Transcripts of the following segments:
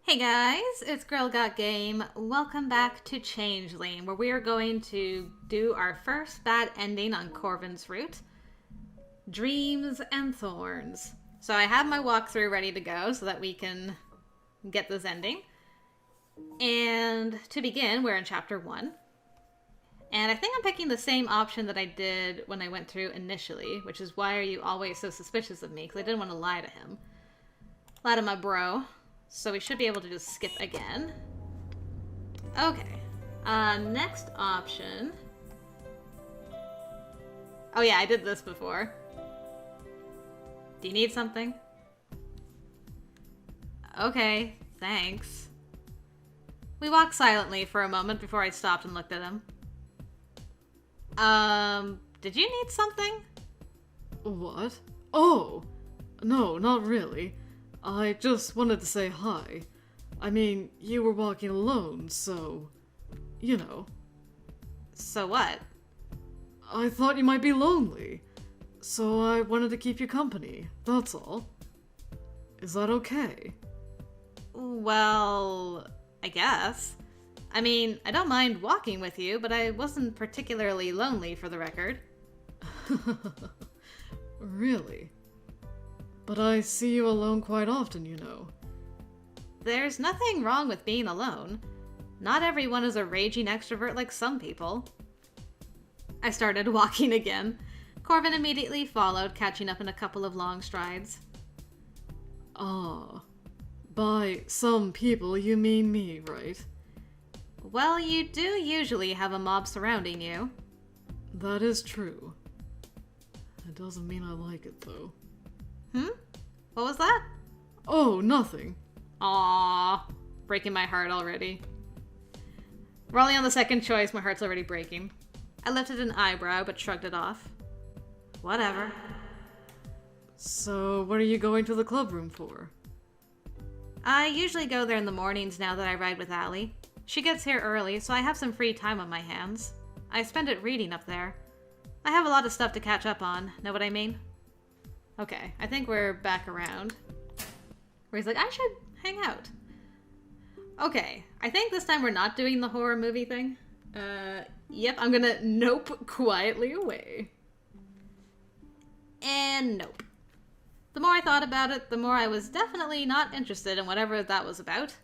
Hey guys, it's Girl Got Game. Welcome back to Changeling, where we are going to do our first bad ending on Corvin's route, Dreams and Thorns. So I have my walkthrough ready to go so that we can get this ending. And to begin, we're in chapter 1. And I think I'm picking the same option that I did when I went through initially, which is why are you always so suspicious of me? Because I didn't want to lie to him. Lie to my bro. So we should be able to just skip again. Okay. Next option. Oh yeah, I did this before. Do you need something? Okay, thanks. We walked silently for a moment before I stopped and looked at him. Did you need something? What? Oh! No, not really. I just wanted to say hi. I mean, you were walking alone, so... you know. So what? I thought you might be lonely, so I wanted to keep you company, that's all. Is that okay? Well, I guess. I mean, I don't mind walking with you, but I wasn't particularly lonely for the record. Really? But I see you alone quite often, you know. There's nothing wrong with being alone. Not everyone is a raging extrovert like some people. I started walking again. Corvin immediately followed, catching up in a couple of long strides. Ah, by some people you mean me, right? Well, you do usually have a mob surrounding you. That is true. It doesn't mean I like it, though. What was that? Oh, nothing. Aww. Breaking my heart already. We're only on the second choice, my heart's already breaking. I lifted an eyebrow, but shrugged it off. Whatever. So, what are you going to the club room for? I usually go there in the mornings now that I ride with Allie. She gets here early, so I have some free time on my hands. I spend it reading up there. I have a lot of stuff to catch up on, know what I mean? Okay, I think we're back around. Where he's like, I should hang out. Okay, I think this time we're not doing the horror movie thing. Yep, I'm gonna nope quietly away. And nope. The more I thought about it, the more I was definitely not interested in whatever that was about.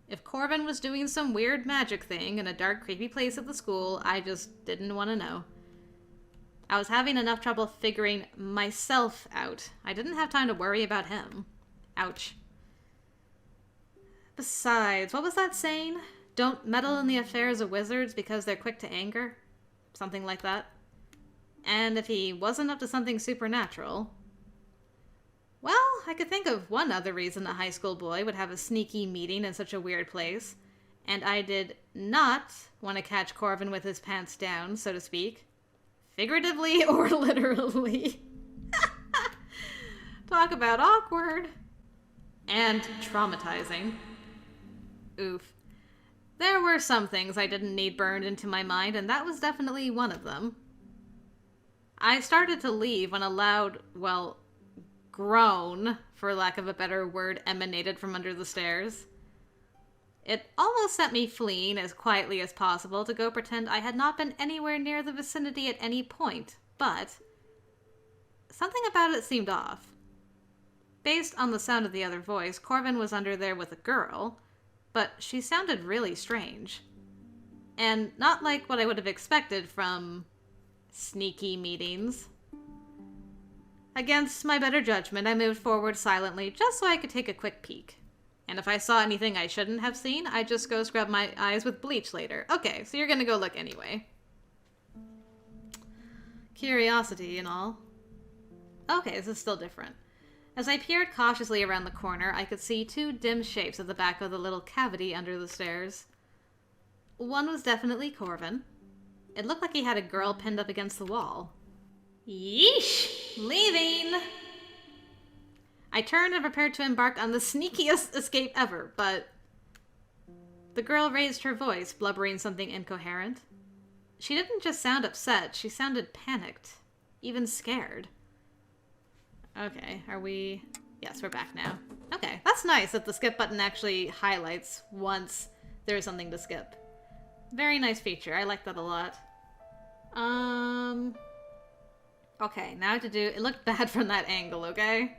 If Corvin was doing some weird magic thing in a dark, creepy place at the school, I just didn't want to know. I was having enough trouble figuring myself out. I didn't have time to worry about him. Ouch. Besides, what was that saying? Don't meddle in the affairs of wizards because they're quick to anger? Something like that. And if he wasn't up to something supernatural... Well, I could think of one other reason a high school boy would have a sneaky meeting in such a weird place. And I did not want to catch Corvin with his pants down, so to speak. Figuratively or literally. Talk about awkward. And traumatizing. Oof. There were some things I didn't need burned into my mind, and that was definitely one of them. I started to leave when a loud, well, groan, for lack of a better word, emanated from under the stairs. It almost sent me fleeing as quietly as possible to go pretend I had not been anywhere near the vicinity at any point, but something about it seemed off. Based on the sound of the other voice, Corvin was under there with a girl, but she sounded really strange. And not like what I would have expected from sneaky meetings. Against my better judgment, I moved forward silently just so I could take a quick peek. And if I saw anything I shouldn't have seen, I'd just go scrub my eyes with bleach later. Okay, so you're gonna go look anyway. Curiosity and all. Okay, this is still different. As I peered cautiously around the corner, I could see two dim shapes at the back of the little cavity under the stairs. One was definitely Corvin. It looked like he had a girl pinned up against the wall. Yeesh! Leaving! I turned and prepared to embark on the sneakiest escape ever, but... The girl raised her voice, blubbering something incoherent. She didn't just sound upset, she sounded panicked. Even scared. Okay, are we... Yes, we're back now. Okay, that's nice that the skip button actually highlights once there's something to skip. Very nice feature. I like that a lot. Okay, now to do... It looked bad from that angle, okay?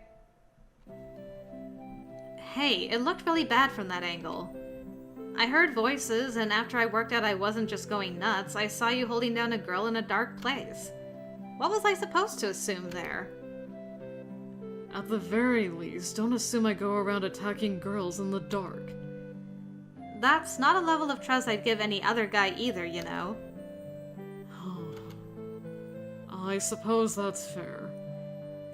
Hey, it looked really bad from that angle. I heard voices, and after I worked out I wasn't just going nuts, I saw you holding down a girl in a dark place. What was I supposed to assume there? At the very least, don't assume I go around attacking girls in the dark. That's not a level of trust I'd give any other guy either, you know. I suppose that's fair.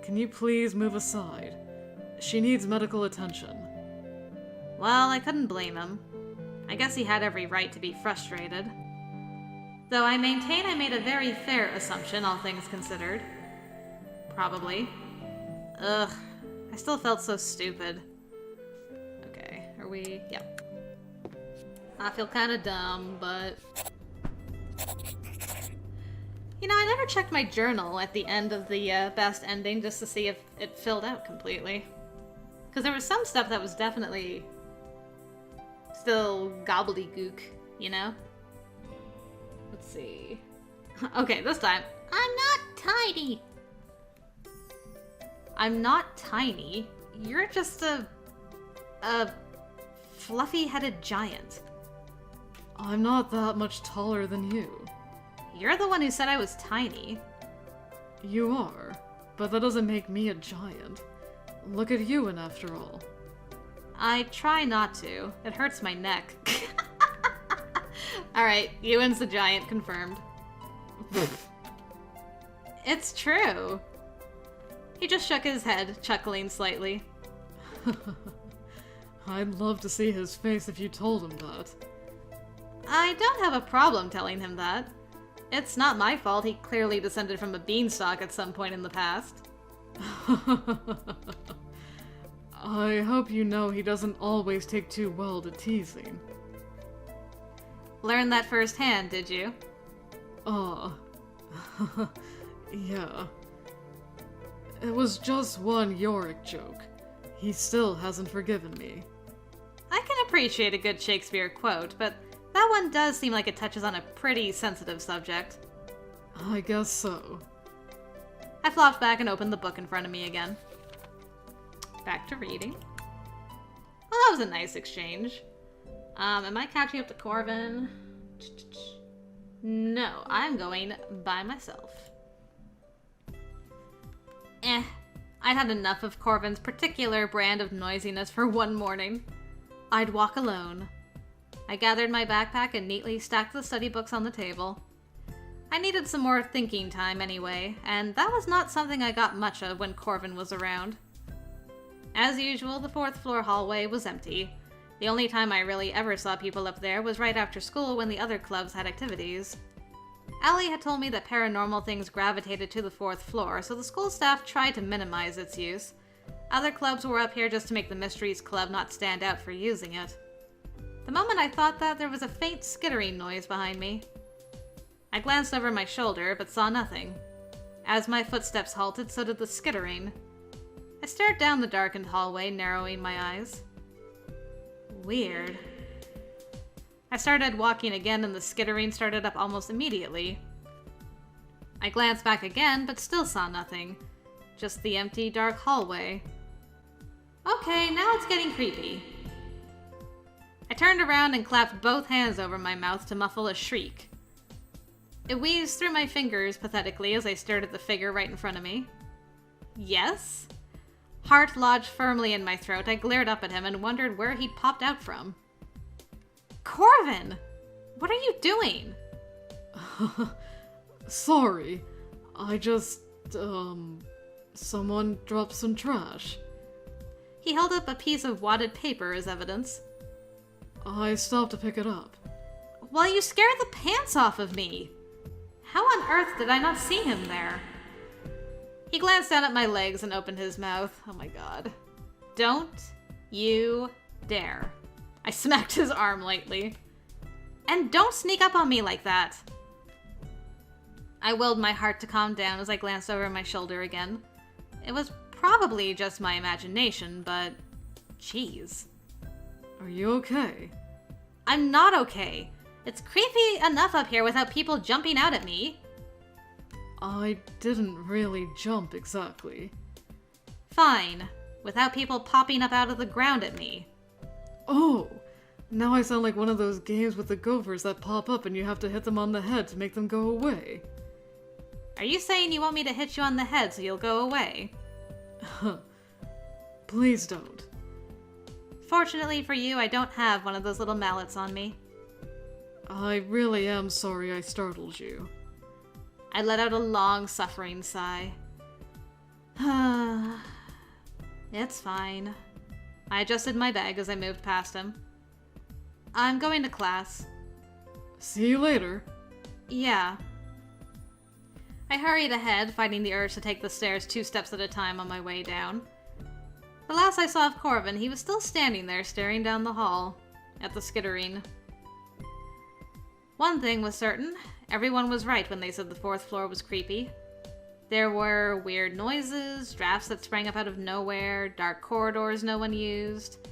Can you please move aside? She needs medical attention. Well, I couldn't blame him. I guess he had every right to be frustrated. Though I maintain I made a very fair assumption, all things considered. Probably. Ugh. I still felt so stupid. Okay, are we... Yep. I feel kinda dumb, but... You know, I never checked my journal at the end of the best ending just to see if it filled out completely. Because there was some stuff that was definitely still gobbledygook, you know? Let's see. Okay, this time. I'm not tiny. I'm not tiny. You're just a fluffy-headed giant. I'm not that much taller than you. You're the one who said I was tiny. You are, but that doesn't make me a giant. Look at Ewan, after all. I try not to. It hurts my neck. Alright, Ewan's the giant, confirmed. It's true. He just shook his head, chuckling slightly. I'd love to see his face if you told him that. I don't have a problem telling him that. It's not my fault he clearly descended from a beanstalk at some point in the past. I hope you know he doesn't always take too well to teasing. Learned that firsthand, did you? Yeah. It was just one Yorick joke. He still hasn't forgiven me. I can appreciate a good Shakespeare quote, but that one does seem like it touches on a pretty sensitive subject. I guess so. I flopped back and opened the book in front of me again. Back to reading. Well, that was a nice exchange. Am I catching up to Corvin? No, I'm going by myself. I'd had enough of Corvin's particular brand of noisiness for one morning. I'd walk alone. I gathered my backpack and neatly stacked the study books on the table. I needed some more thinking time anyway, and that was not something I got much of when Corvin was around. As usual, the 4th floor hallway was empty. The only time I really ever saw people up there was right after school when the other clubs had activities. Allie had told me that paranormal things gravitated to the 4th floor, so the school staff tried to minimize its use. Other clubs were up here just to make the Mysteries Club not stand out for using it. The moment I thought that, there was a faint skittering noise behind me. I glanced over my shoulder, but saw nothing. As my footsteps halted, so did the skittering. I stared down the darkened hallway, narrowing my eyes. Weird. I started walking again, and the skittering started up almost immediately. I glanced back again, but still saw nothing. Just the empty, dark hallway. Okay, now it's getting creepy. I turned around and clapped both hands over my mouth to muffle a shriek. It wheezed through my fingers pathetically as I stared at the figure right in front of me. Yes? Heart lodged firmly in my throat, I glared up at him and wondered where he'd popped out from. Corvin! What are you doing? Sorry. I just, someone dropped some trash. He held up a piece of wadded paper as evidence. I stopped to pick it up. Well, you scared the pants off of me. How on earth did I not see him there? He glanced down at my legs and opened his mouth. Oh my god. Don't you dare. I smacked his arm lightly. And don't sneak up on me like that. I willed my heart to calm down as I glanced over my shoulder again. It was probably just my imagination, but Jeez. Are you okay? I'm not okay. It's creepy enough up here without people jumping out at me. I didn't really jump exactly. Fine. Without people popping up out of the ground at me. Oh! Now I sound like one of those games with the gophers that pop up and you have to hit them on the head to make them go away. Are you saying you want me to hit you on the head so you'll go away? Please don't. Fortunately for you, I don't have one of those little mallets on me. I really am sorry I startled you. I let out a long, suffering sigh. It's fine. I adjusted my bag as I moved past him. I'm going to class. See you later. Yeah. I hurried ahead, fighting the urge to take the stairs 2 steps at a time on my way down. The last I saw of Corvin, he was still standing there staring down the hall at the skittering. One thing was certain, everyone was right when they said the 4th floor was creepy. There were weird noises, drafts that sprang up out of nowhere, dark corridors no one used.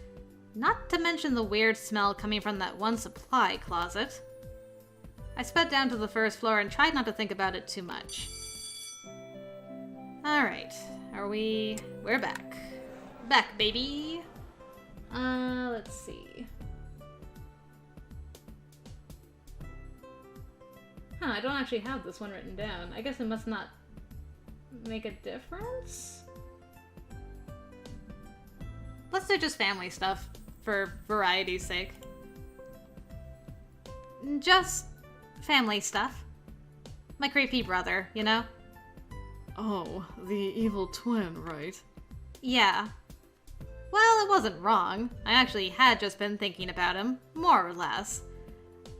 Not to mention the weird smell coming from that one supply closet. I sped down to the 1st floor and tried not to think about it too much. Alright, we're back. Back, baby! Let's see. I don't actually have this one written down. I guess it must not make a difference? Let's do just family stuff, for variety's sake. Just family stuff. My creepy brother, you know? Oh, the evil twin, right? Yeah. Well, it wasn't wrong. I actually had just been thinking about him, more or less.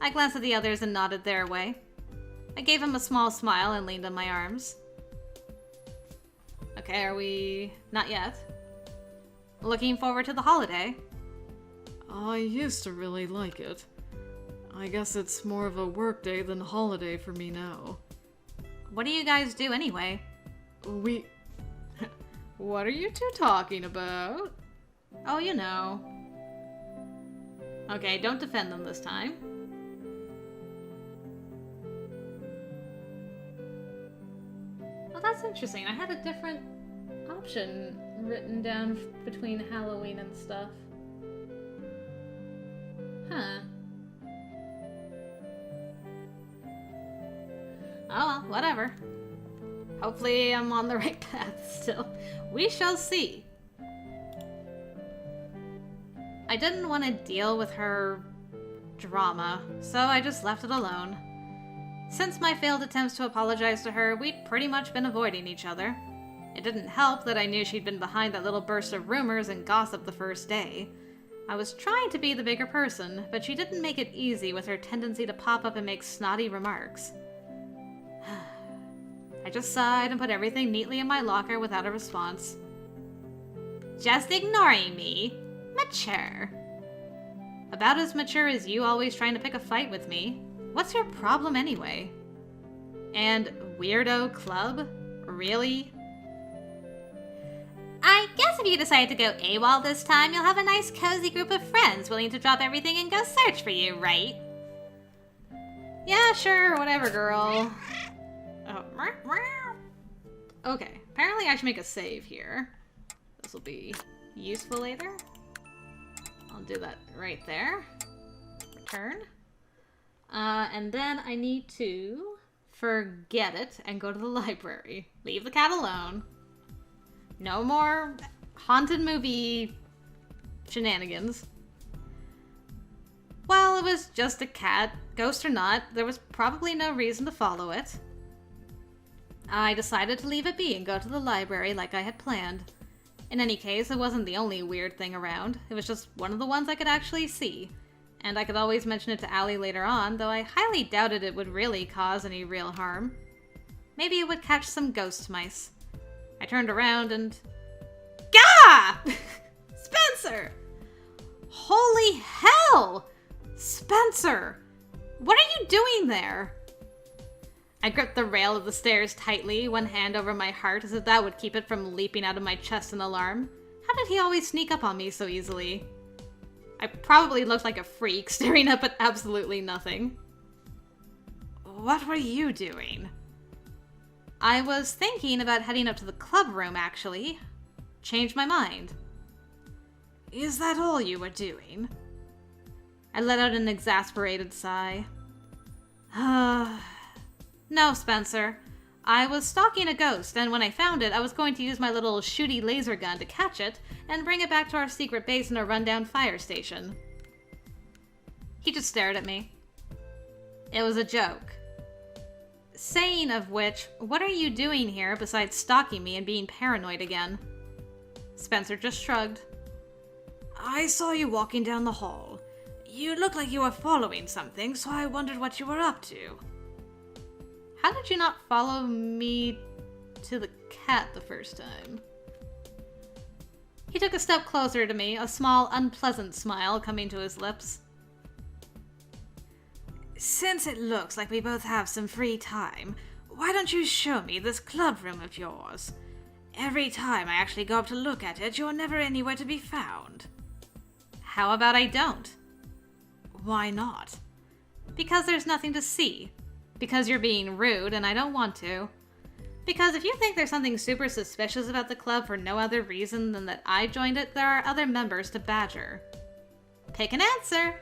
I glanced at the others and nodded their way. I gave him a small smile and leaned on my arms. Okay, are we... not yet? Looking forward to the holiday? I used to really like it. I guess it's more of a workday than a holiday for me now. What do you guys do anyway? We... What are you two talking about? Oh, you know. Okay, don't defend them this time. Well, that's interesting. I had a different option written down between Halloween and stuff. Huh. Oh well, whatever. Hopefully I'm on the right path still. We shall see. I didn't want to deal with her drama, so I just left it alone. Since my failed attempts to apologize to her, we'd pretty much been avoiding each other. It didn't help that I knew she'd been behind that little burst of rumors and gossip the first day. I was trying to be the bigger person, but she didn't make it easy with her tendency to pop up and make snotty remarks. I just sighed and put everything neatly in my locker without a response. Just ignoring me? Mature. About as mature as you always trying to pick a fight with me. What's your problem anyway? And weirdo club? Really? I guess if you decide to go AWOL this time, you'll have a nice cozy group of friends willing to drop everything and go search for you, right? Yeah, sure, whatever, girl. Oh, okay, apparently I should make a save here. This will be useful later. I'll do that right there. Return. And then I need to forget it and go to the library. Leave the cat alone. No more haunted movie shenanigans. Well, it was just a cat, ghost or not, there was probably no reason to follow it. I decided to leave it be and go to the library like I had planned. In any case, it wasn't the only weird thing around. It was just one of the ones I could actually see. And I could always mention it to Allie later on, though I highly doubted it would really cause any real harm. Maybe it would catch some ghost mice. I turned around and... Gah! Spencer! Holy hell! Spencer! What are you doing there? I gripped the rail of the stairs tightly, one hand over my heart as if that would keep it from leaping out of my chest in alarm. How did he always sneak up on me so easily? I probably looked like a freak, staring up at absolutely nothing. What were you doing? I was thinking about heading up to the club room, actually. Changed my mind. Is that all you were doing? I let out an exasperated sigh. No, Spencer. I was stalking a ghost, and when I found it, I was going to use my little shooty laser gun to catch it and bring it back to our secret base in a rundown fire station. He just stared at me. It was a joke. Saying of which, what are you doing here besides stalking me and being paranoid again? Spencer just shrugged. I saw you walking down the hall. You looked like you were following something, so I wondered what you were up to. How did you not follow me to the cat the first time? He took a step closer to me, a small, unpleasant smile coming to his lips. Since it looks like we both have some free time, why don't you show me this club room of yours? Every time I actually go up to look at it, you're never anywhere to be found. How about I don't? Why not? Because there's nothing to see. Because you're being rude and I don't want to. Because if you think there's something super suspicious about the club for no other reason than that I joined it, there are other members to badger. Pick an answer.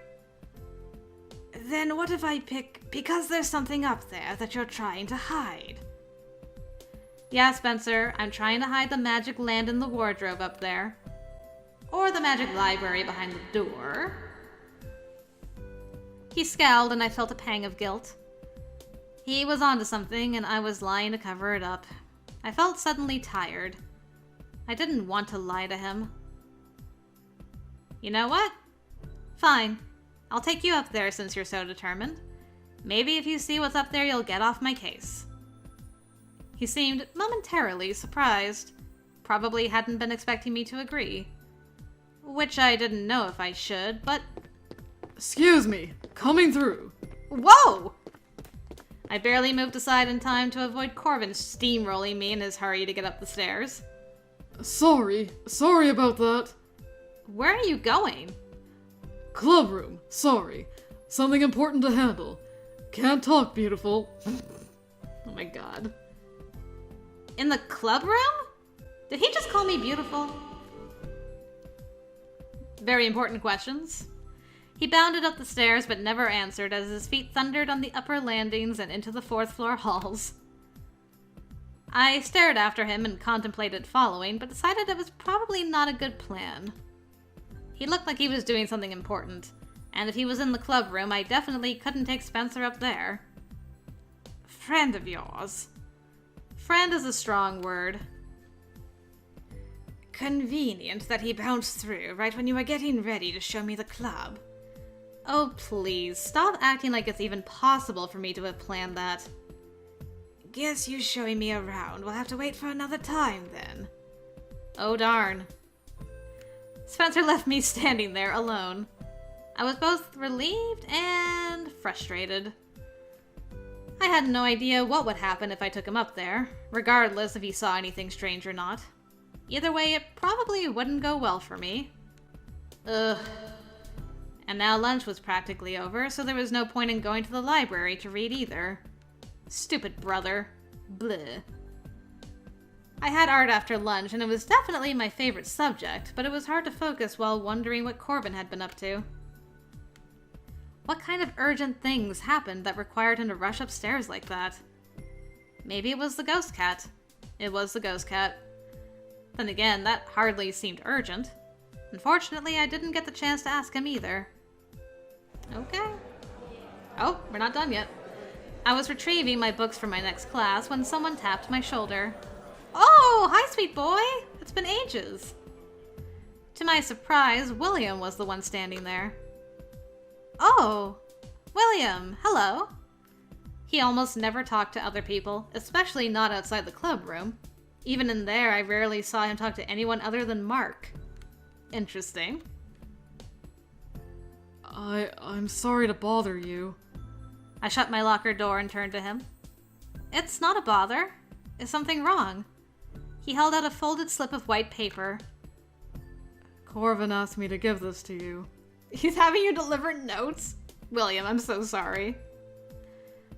Then what if I pick because there's something up there that you're trying to hide? Yeah, Spencer, I'm trying to hide the magic land in the wardrobe up there. Or the magic library behind the door. He scowled and I felt a pang of guilt. He was onto something and I was lying to cover it up. I felt suddenly tired. I didn't want to lie to him. You know what? Fine. I'll take you up there since you're so determined. Maybe if you see what's up there, you'll get off my case. He seemed momentarily surprised. Probably hadn't been expecting me to agree. Which I didn't know if I should, but... Excuse me, coming through. Whoa! I barely moved aside in time to avoid Corvin steamrolling me in his hurry to get up the stairs. Sorry about that. Where are you going? Club room, sorry. Something important to handle. Can't talk, beautiful. Oh my god. In the club room? Did he just call me beautiful? Very important questions. He bounded up the stairs but never answered as his feet thundered on the upper landings and into the fourth-floor halls. I stared after him and contemplated following, but decided it was probably not a good plan. He looked like he was doing something important, and if he was in the club room, I definitely couldn't take Spencer up there. Friend of yours. Friend is a strong word. Convenient that he bounced through right when you were getting ready to show me the club. Oh, please, stop acting like it's even possible for me to have planned that. Guess you showing me around will have to wait for another time, then. Oh, darn. Spencer left me standing there alone. I was both relieved and frustrated. I had no idea what would happen if I took him up there, regardless if he saw anything strange or not. Either way, it probably wouldn't go well for me. Ugh. And now lunch was practically over, so there was no point in going to the library to read either. Stupid brother. Bleh. I had art after lunch, and it was definitely my favorite subject, but it was hard to focus while wondering what Corvin had been up to. What kind of urgent things happened that required him to rush upstairs like that? Maybe it was the ghost cat. It was the ghost cat. Then again, that hardly seemed urgent. Unfortunately, I didn't get the chance to ask him either. Okay. Oh, we're not done yet. I was retrieving my books for my next class when someone tapped my shoulder. Oh, hi, sweet boy! It's been ages. To my surprise, William was the one standing there. Oh, William, hello. He almost never talked to other people, especially not outside the club room. Even in there, I rarely saw him talk to anyone other than Mark. Interesting. I'm sorry to bother you. I shut my locker door and turned to him. It's not a bother. Is something wrong? He held out a folded slip of white paper. Corvin asked me to give this to you. He's having you deliver notes? William, I'm so sorry.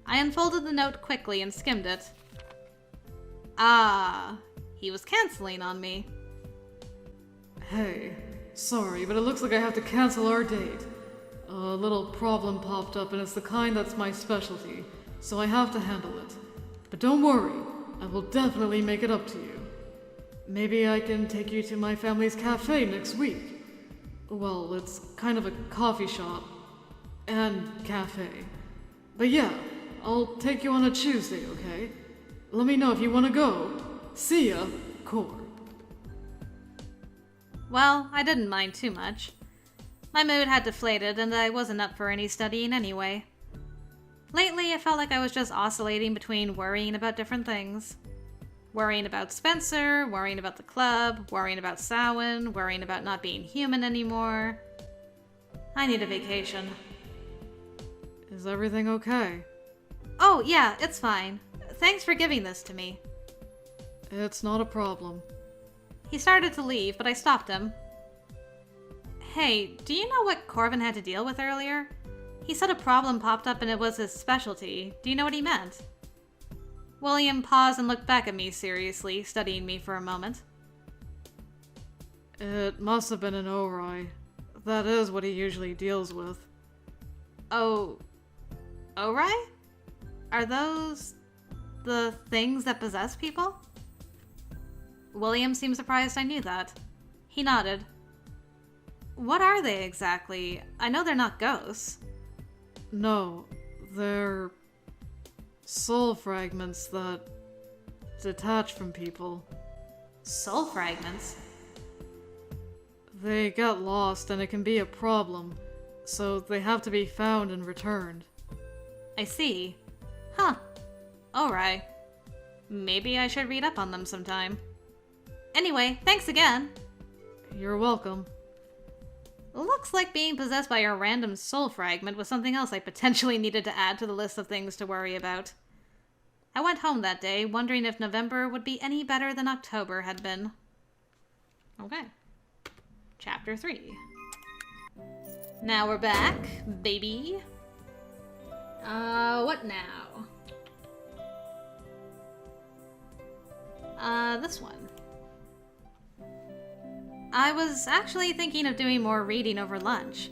I unfolded the note quickly and skimmed it. Ah, he was canceling on me. Hey, sorry, but it looks like I have to cancel our date. A little problem popped up and it's the kind that's my specialty, so I have to handle it. But don't worry, I will definitely make it up to you. Maybe I can take you to my family's cafe next week. Well, it's kind of a coffee shop and cafe. But yeah, I'll take you on a Tuesday, okay? Let me know if you want to go. See ya, Cor. Well, I didn't mind too much. My mood had deflated and I wasn't up for any studying anyway. Lately, I felt like I was just oscillating between worrying about different things. Worrying about Spencer, worrying about the club, worrying about Samhain, worrying about not being human anymore. I need a vacation. Is everything okay? Oh, yeah, it's fine. Thanks for giving this to me. It's not a problem. He started to leave, but I stopped him. Hey, do you know what Corvin had to deal with earlier? He said a problem popped up and it was his specialty. Do you know what he meant? William paused and looked back at me seriously, studying me for a moment. It must have been an Ori. That is what he usually deals with. Oh... Ori? Are those... the things that possess people? William seemed surprised I knew that. He nodded. What are they exactly? I know they're not ghosts. No, they're soul fragments that detach from people. Soul fragments? They get lost and it can be a problem, so they have to be found and returned. I see. Huh. Alright. Maybe I should read up on them sometime. Anyway, thanks again. You're welcome. Looks like being possessed by a random soul fragment was something else I potentially needed to add to the list of things to worry about. I went home that day, wondering if November would be any better than October had been. Okay. Chapter 3. Now we're back, baby. What now? This one. I was actually thinking of doing more reading over lunch.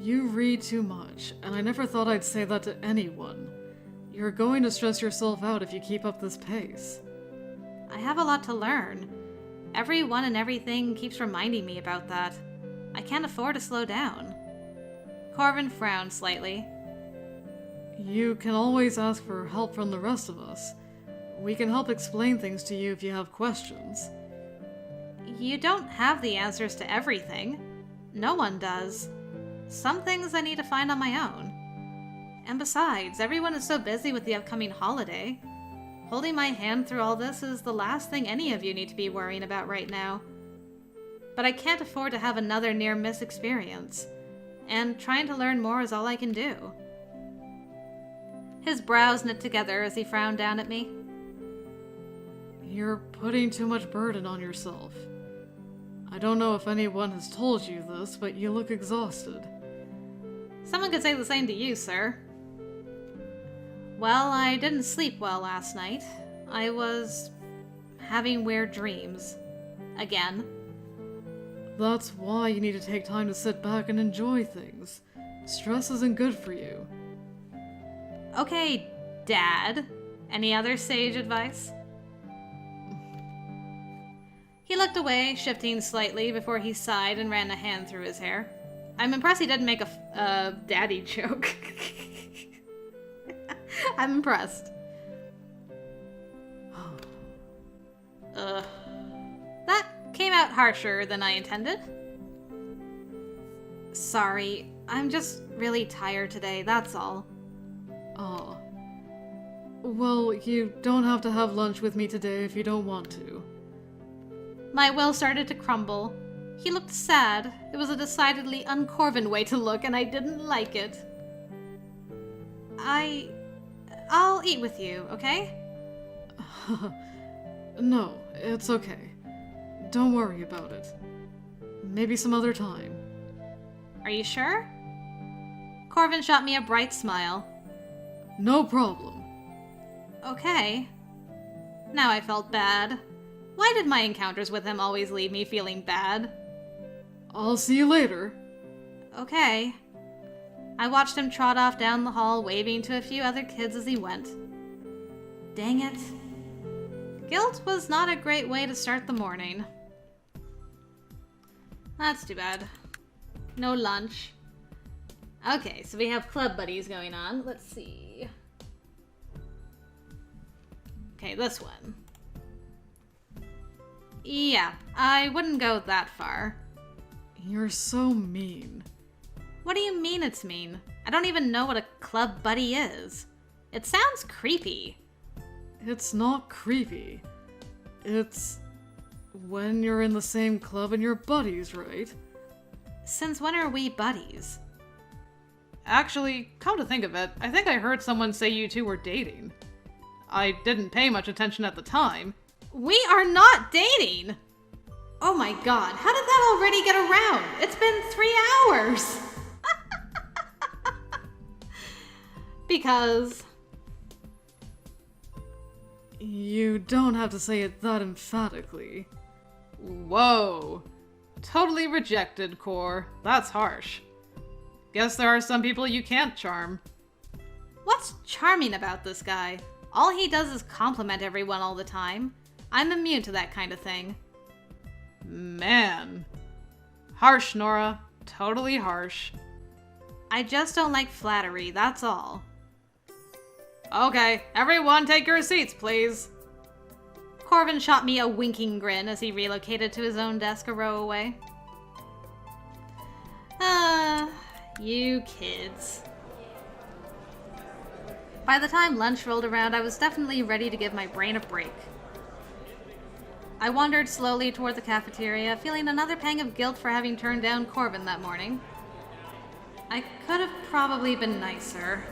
You read too much, and I never thought I'd say that to anyone. You're going to stress yourself out if you keep up this pace. I have a lot to learn. Everyone and everything keeps reminding me about that. I can't afford to slow down. Corvin frowned slightly. You can always ask for help from the rest of us. We can help explain things to you if you have questions. You don't have the answers to everything. No one does. Some things I need to find on my own. And besides, everyone is so busy with the upcoming holiday. Holding my hand through all this is the last thing any of you need to be worrying about right now. But I can't afford to have another near-miss experience. And trying to learn more is all I can do. His brows knit together as he frowned down at me. You're putting too much burden on yourself. I don't know if anyone has told you this, but you look exhausted. Someone could say the same to you, sir. Well, I didn't sleep well last night. I was having weird dreams. Again. That's why you need to take time to sit back and enjoy things. Stress isn't good for you. Okay, Dad. Any other sage advice? He looked away, shifting slightly before he sighed and ran a hand through his hair. I'm impressed he didn't make a daddy joke. I'm impressed. That came out harsher than I intended. Sorry, I'm just really tired today, that's all. Aw. Well, you don't have to have lunch with me today if you don't want to. My will started to crumble. He looked sad. It was a decidedly un-Corvin way to look, and I didn't like it. I'll eat with you, okay? No, it's okay. Don't worry about it. Maybe some other time. Are you sure? Corvin shot me a bright smile. No problem. Okay. Now I felt bad. Why did my encounters with him always leave me feeling bad? I'll see you later. Okay. I watched him trot off down the hall, waving to a few other kids as he went. Dang it. Guilt was not a great way to start the morning. That's too bad. No lunch. Okay, so we have club buddies going on. Let's see. Okay, this one. Yeah, I wouldn't go that far. You're so mean. What do you mean it's mean? I don't even know what a club buddy is. It sounds creepy. It's not creepy. It's when you're in the same club and you're buddies, right? Since when are we buddies? Actually, come to think of it, I think I heard someone say you two were dating. I didn't pay much attention at the time. We are not dating! Oh my god, how did that already get around? It's been 3 hours! Because... You don't have to say it that emphatically. Whoa. Totally rejected, Cor. That's harsh. Guess there are some people you can't charm. What's charming about this guy? All he does is compliment everyone all the time. I'm immune to that kind of thing. Man. Harsh, Nora. Totally harsh. I just don't like flattery, that's all. Okay, everyone take your seats, please. Corvin shot me a winking grin as he relocated to his own desk a row away. You kids. By the time lunch rolled around, I was definitely ready to give my brain a break. I wandered slowly toward the cafeteria, feeling another pang of guilt for having turned down Corvin that morning. I could have probably been nicer.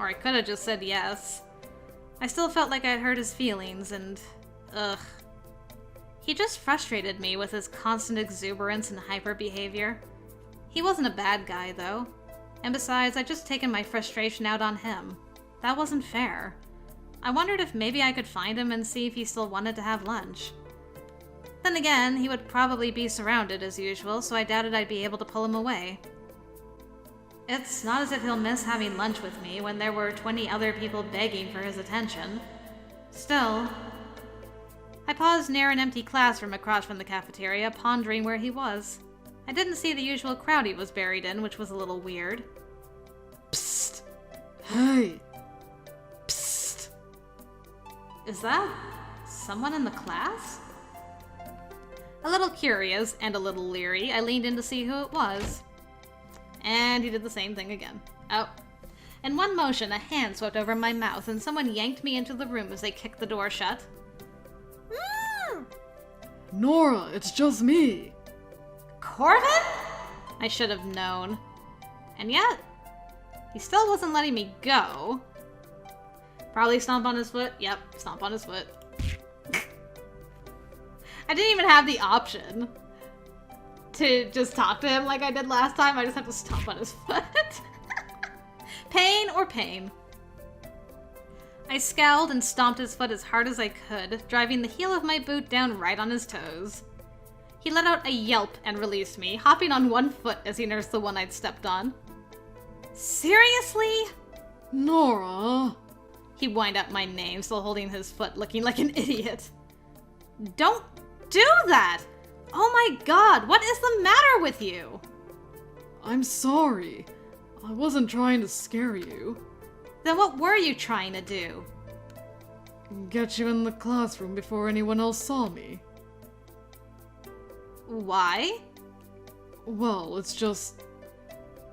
Or I could have just said yes. I still felt like I'd hurt his feelings, and... ugh. He just frustrated me with his constant exuberance and hyper behavior. He wasn't a bad guy, though. And besides, I'd just taken my frustration out on him. That wasn't fair. I wondered if maybe I could find him and see if he still wanted to have lunch. Then again, he would probably be surrounded as usual, so I doubted I'd be able to pull him away. It's not as if he'll miss having lunch with me when there were 20 other people begging for his attention. Still... I paused near an empty classroom across from the cafeteria, pondering where he was. I didn't see the usual crowd he was buried in, which was a little weird. Psst! Hey! Psst! Is that someone in the class? A little curious and a little leery, I leaned in to see who it was. And he did the same thing again. Oh. In one motion, a hand swept over my mouth and someone yanked me into the room as they kicked the door shut. Nora, it's just me! Corvin? I should have known. And yet, he still wasn't letting me go. Probably stomp on his foot. Yep, stomp on his foot. I didn't even have the option to just talk to him like I did last time. I just have to stomp on his foot. Pain or pain? I scowled and stomped his foot as hard as I could, driving the heel of my boot down right on his toes. He let out a yelp and released me, hopping on one foot as he nursed the one I'd stepped on. Seriously? Nora! He whined out my name, still holding his foot, looking like an idiot. Don't do that! Oh my god, what is the matter with you? I'm sorry. I wasn't trying to scare you. Then what were you trying to do? Get you in the classroom before anyone else saw me. Why? Well, it's just...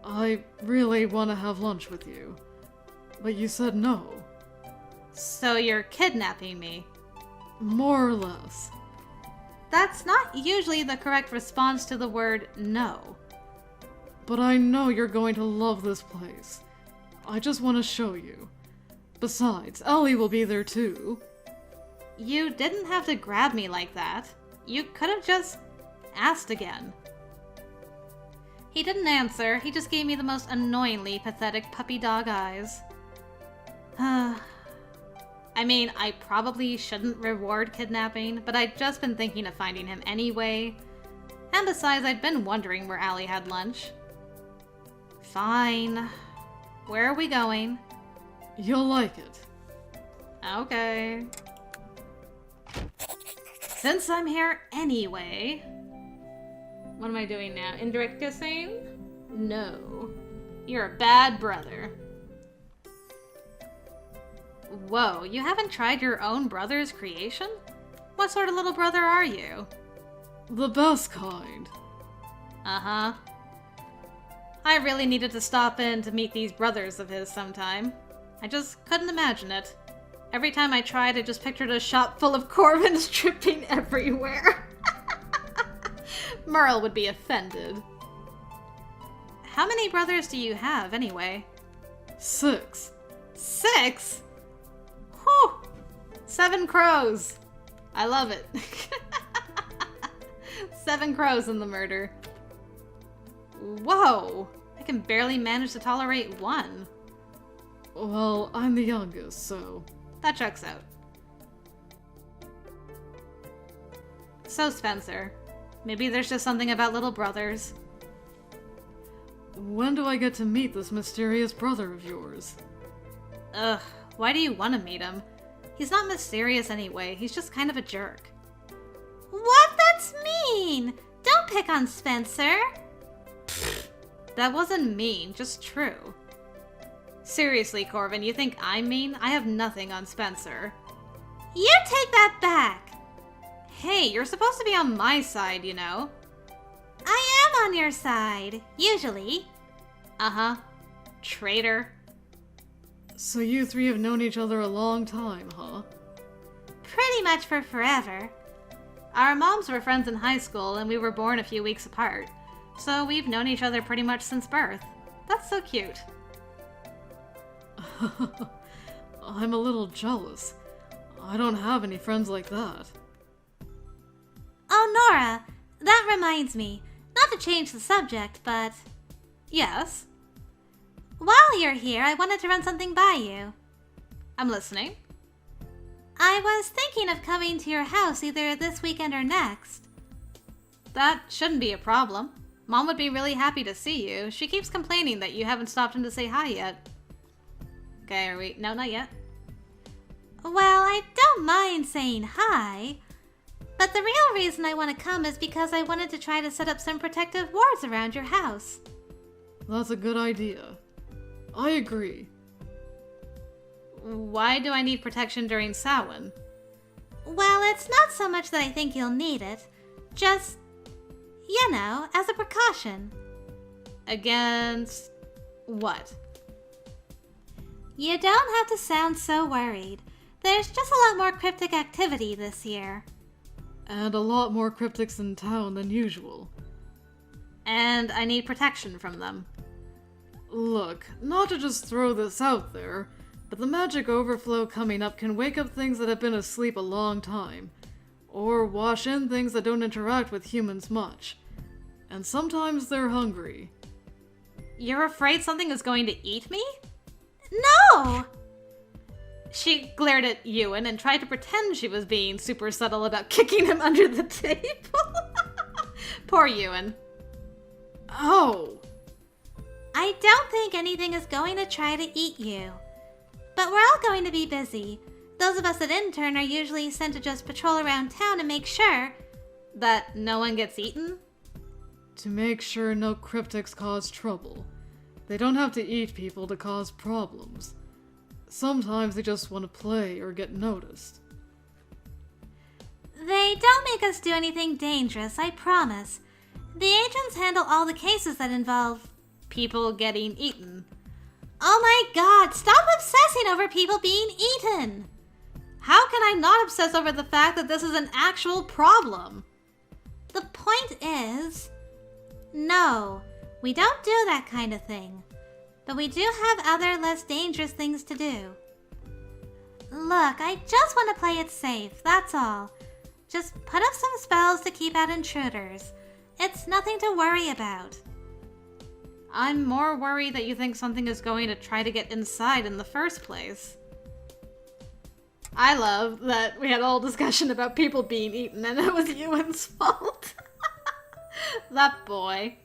I really want to have lunch with you. But you said no. So you're kidnapping me? More or less. That's not usually the correct response to the word no. But I know you're going to love this place. I just want to show you. Besides, Ellie will be there too. You didn't have to grab me like that. You could have just asked again. He didn't answer, he just gave me the most annoyingly pathetic puppy dog eyes. I mean, I probably shouldn't reward kidnapping, but I'd just been thinking of finding him anyway. And besides, I'd been wondering where Allie had lunch. Fine. Where are we going? You'll like it. Okay. Since I'm here anyway... What am I doing now? Indirect kissing? No. You're a bad brother. Whoa, you haven't tried your own brother's creation? What sort of little brother are you? The best kind. Uh-huh. I really needed to stop in to meet these brothers of his sometime. I just couldn't imagine it. Every time I tried, I just pictured a shop full of Corvins dripping everywhere. Merle would be offended. How many brothers do you have, anyway? 6. 6? Whew! 7 crows. I love it. 7 crows in the murder. Whoa! I can barely manage to tolerate 1. Well, I'm the youngest, so... That checks out. So, Spencer, maybe there's just something about little brothers. When do I get to meet this mysterious brother of yours? Ugh, why do you want to meet him? He's not mysterious anyway, he's just kind of a jerk. What? That's mean! Don't pick on Spencer! That wasn't mean, just true. Seriously, Corvin, you think I'm mean? I have nothing on Spencer. You take that back! Hey, you're supposed to be on my side, you know. I am on your side, usually. Uh-huh. Traitor. So you 3 have known each other a long time, huh? Pretty much for forever. Our moms were friends in high school, and we were born a few weeks apart. So we've known each other pretty much since birth. That's so cute. I'm a little jealous. I don't have any friends like that. Oh, Nora, that reminds me. Not to change the subject, but... Yes? While you're here, I wanted to run something by you. I'm listening. I was thinking of coming to your house either this weekend or next. That shouldn't be a problem. Mom would be really happy to see you. She keeps complaining that you haven't stopped in to say hi yet. Okay, are we... No, not yet. Well, I don't mind saying hi. But the real reason I want to come is because I wanted to try to set up some protective wards around your house. That's a good idea. I agree. Why do I need protection during Samhain? Well, it's not so much that I think you'll need it. Just, you know, as a precaution. Against... what? You don't have to sound so worried. There's just a lot more cryptic activity this year. And a lot more cryptics in town than usual. And I need protection from them. Look, not to just throw this out there, but the magic overflow coming up can wake up things that have been asleep a long time. Or wash in things that don't interact with humans much. And sometimes they're hungry. You're afraid something is going to eat me? No! She glared at Ewan and tried to pretend she was being super subtle about kicking him under the table. Poor Ewan. Oh! I don't think anything is going to try to eat you. But we're all going to be busy. Those of us that intern are usually sent to just patrol around town and make sure... That no one gets eaten? To make sure no cryptics cause trouble. They don't have to eat people to cause problems. Sometimes they just want to play or get noticed. They don't make us do anything dangerous, I promise. The agents handle all the cases that involve... people getting eaten. Oh my god, stop obsessing over people being eaten! How can I not obsess over the fact that this is an actual problem? The point is... No, we don't do that kind of thing. But we do have other, less dangerous things to do. Look, I just want to play it safe, that's all. Just put up some spells to keep out intruders. It's nothing to worry about. I'm more worried that you think something is going to try to get inside in the first place. I love that we had a whole discussion about people being eaten and it was Ewan's fault. That boy.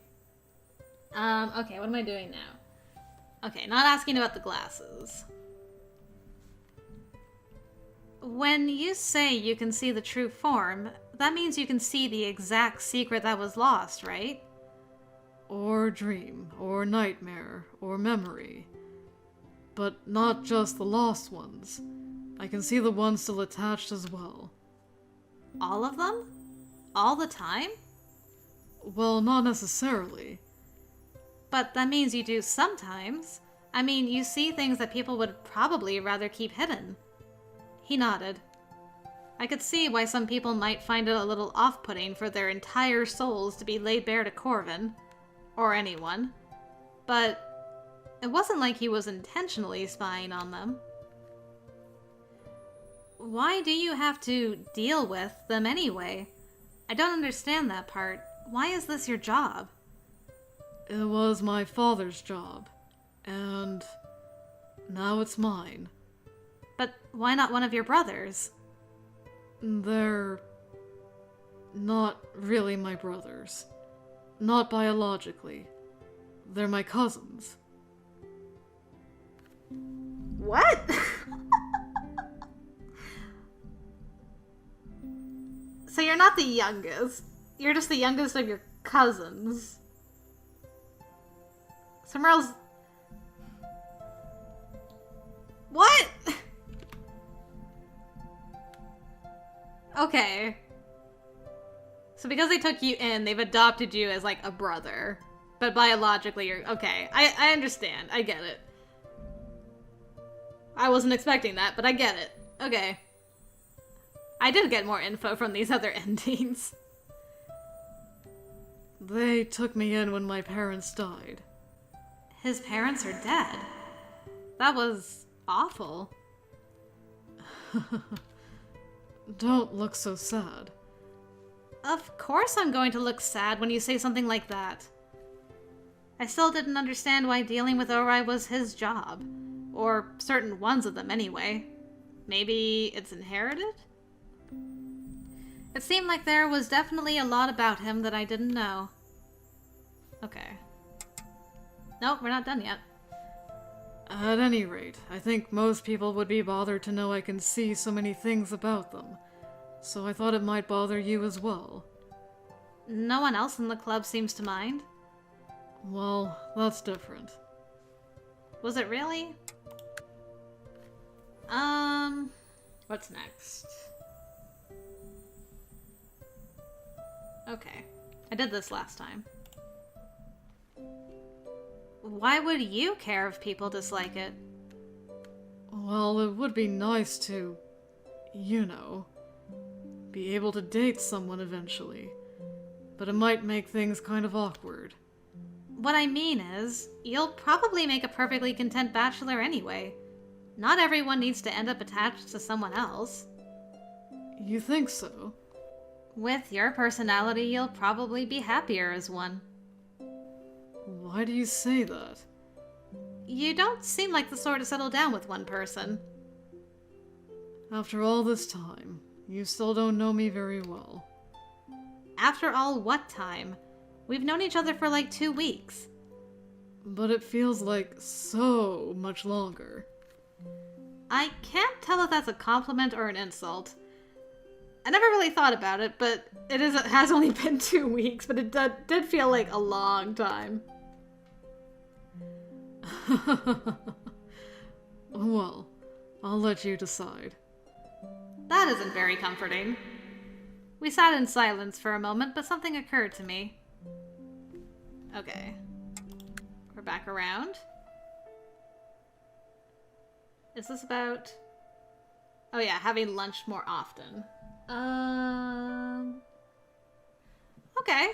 Okay, what am I doing now? Okay, not asking about the glasses. When you say you can see the true form, that means you can see the exact secret that was lost, right? Or dream, or nightmare, or memory. But not just the lost ones. I can see the ones still attached as well. All of them? All the time? Well, not necessarily. But that means you do sometimes. I mean, you see things that people would probably rather keep hidden. He nodded. I could see why some people might find it a little off-putting for their entire souls to be laid bare to Corvin. Or anyone. But it wasn't like he was intentionally spying on them. Why do you have to deal with them anyway? I don't understand that part. Why is this your job? It was my father's job. And now it's mine. But why not one of your brothers? They're not really my brothers. Not biologically. They're my cousins. What? So you're not the youngest. You're just the youngest of your cousins. Summerall's... What? Okay. So because they took you in, they've adopted you as, like, a brother. But biologically, you're... Okay, I understand. I get it. I wasn't expecting that, but I get it. Okay. I did get more info from these other endings. They took me in when my parents died. His parents are dead. That was awful. Don't look so sad. Of course I'm going to look sad when you say something like that. I still didn't understand why dealing with Ori was his job. Or certain ones of them anyway. Maybe it's inherited? It seemed like there was definitely a lot about him that I didn't know. Okay. Nope, we're not done yet. At any rate, I think most people would be bothered to know I can see so many things about them. So I thought it might bother you as well. No one else in the club seems to mind. Well, that's different. Was it really? What's next? Okay. I did this last time. Why would you care if people dislike it? Well, it would be nice to, you know, be able to date someone eventually. But it might make things kind of awkward. What I mean is, you'll probably make a perfectly content bachelor anyway. Not everyone needs to end up attached to someone else. You think so? With your personality, you'll probably be happier as one. Why do you say that? You don't seem like the sort to settle down with one person. After all this time, you still don't know me very well. After all what time? We've known each other for like 2 weeks. But it feels like so much longer. I can't tell if that's a compliment or an insult. I never really thought about it, but it has only been 2 weeks, but it did feel like a long time. Well, I'll let you decide. That isn't very comforting. We sat in silence for a moment, but something occurred to me. Okay. We're back around. Is this about... Oh yeah, having lunch more often. Okay.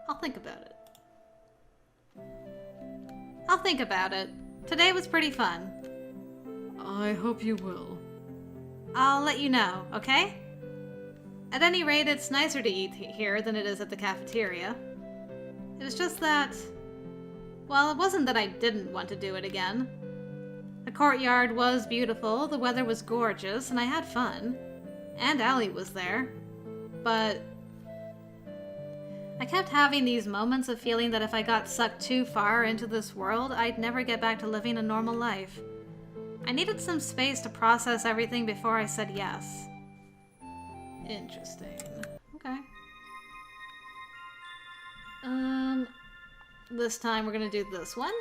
I'll think about it. I'll think about it. Today was pretty fun. I hope you will. I'll let you know, okay? At any rate, it's nicer to eat here than it is at the cafeteria. It was just that... Well, it wasn't that I didn't want to do it again. The courtyard was beautiful, the weather was gorgeous, and I had fun. And Allie was there. But I kept having these moments of feeling that if I got sucked too far into this world, I'd never get back to living a normal life. I needed some space to process everything before I said yes. Interesting. Okay. This time we're gonna do this one.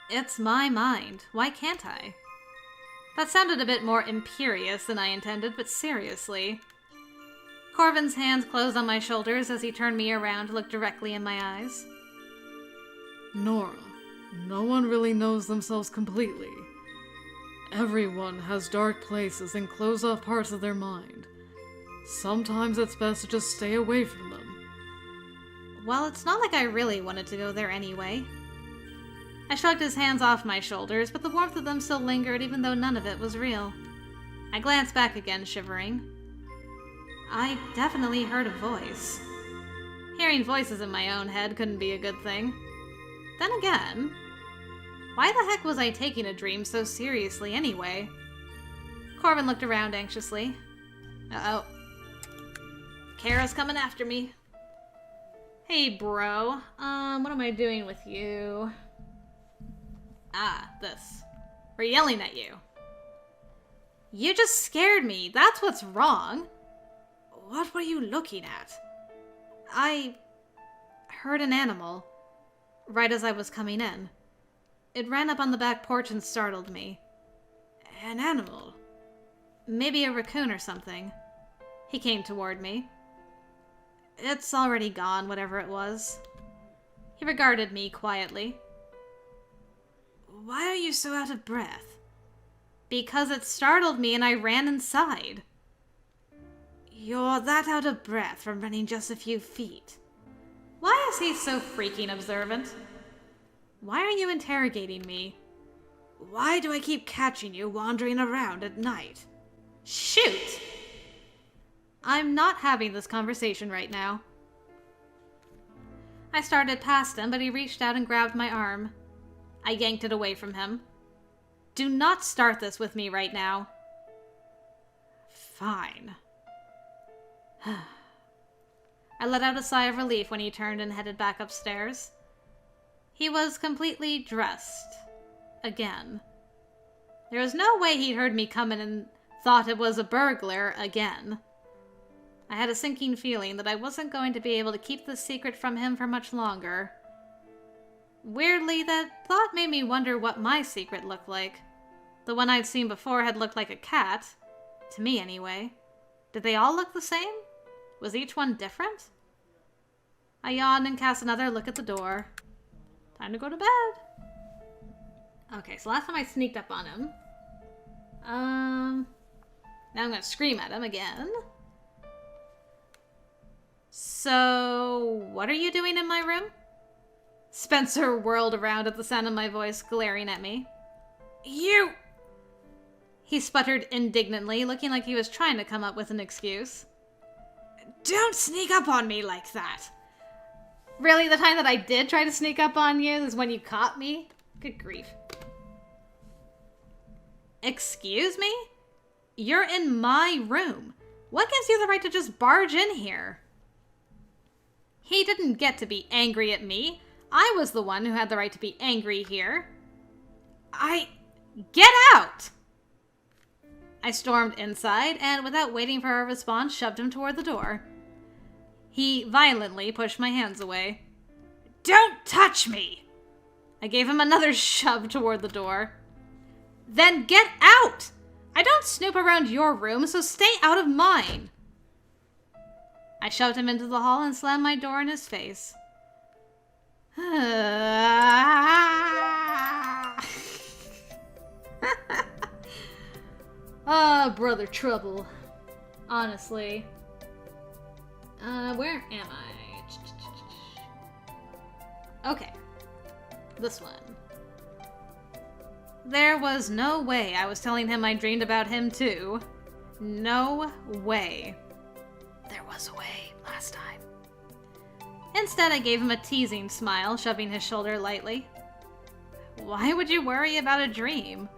It's my mind. Why can't I? That sounded a bit more imperious than I intended, but seriously. Corvin's hands closed on my shoulders as he turned me around to look directly in my eyes. Nora, no one really knows themselves completely. Everyone has dark places and closed-off parts of their mind. Sometimes it's best to just stay away from them. Well, it's not like I really wanted to go there anyway. I shrugged his hands off my shoulders, but the warmth of them still lingered even though none of it was real. I glanced back again, shivering. I definitely heard a voice. Hearing voices in my own head couldn't be a good thing. Then again, why the heck was I taking a dream so seriously anyway? Corvin looked around anxiously. Uh-oh. Kara's coming after me. Hey, bro. What am I doing with you? Ah, this. We're yelling at you. You just scared me. That's what's wrong. What were you looking at? I heard an animal right as I was coming in. It ran up on the back porch and startled me. An animal? Maybe a raccoon or something. He came toward me. It's already gone, whatever it was. He regarded me quietly. Why are you so out of breath? Because it startled me and I ran inside. You're that out of breath from running just a few feet. Why is he so freaking observant? Why are you interrogating me? Why do I keep catching you wandering around at night? Shoot! I'm not having this conversation right now. I started past him, but he reached out and grabbed my arm. I yanked it away from him. Do not start this with me right now. Fine. I let out a sigh of relief when he turned and headed back upstairs. He was completely dressed. Again. There was no way he'd heard me come in and thought it was a burglar again. I had a sinking feeling that I wasn't going to be able to keep this secret from him for much longer. Weirdly, that thought made me wonder what my secret looked like. The one I'd seen before had looked like a cat. To me, anyway. Did they all look the same? Was each one different? I yawned and cast another look at the door. Time to go to bed. Okay, so last time I sneaked up on him. Now I'm gonna scream at him again. So, what are you doing in my room? Spencer whirled around at the sound of my voice, glaring at me. You! He sputtered indignantly, looking like he was trying to come up with an excuse. Don't sneak up on me like that! Really, the time that I did try to sneak up on you is when you caught me? Good grief. Excuse me? You're in my room. What gives you the right to just barge in here? He didn't get to be angry at me. I was the one who had the right to be angry here. Get out! I stormed inside, and without waiting for a response, shoved him toward the door. He violently pushed my hands away. Don't touch me! I gave him another shove toward the door. Then get out! I don't snoop around your room, so stay out of mine! I shoved him into the hall and slammed my door in his face. Ah, brother trouble. Honestly. Where am I? Okay. This one. There was no way I was telling him I dreamed about him too. No way. There was a way last time. Instead, I gave him a teasing smile, shoving his shoulder lightly. Why would you worry about a dream?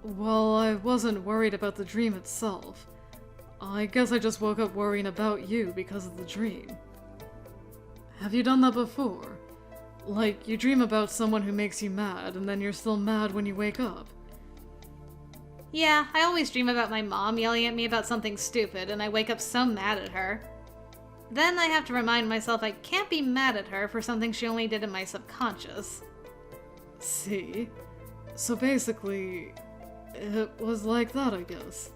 Well, I wasn't worried about the dream itself. I guess I just woke up worrying about you because of the dream. Have you done that before? Like, you dream about someone who makes you mad, and then you're still mad when you wake up. Yeah, I always dream about my mom yelling at me about something stupid, and I wake up so mad at her. Then I have to remind myself I can't be mad at her for something she only did in my subconscious. See? So basically, it was like that, I guess.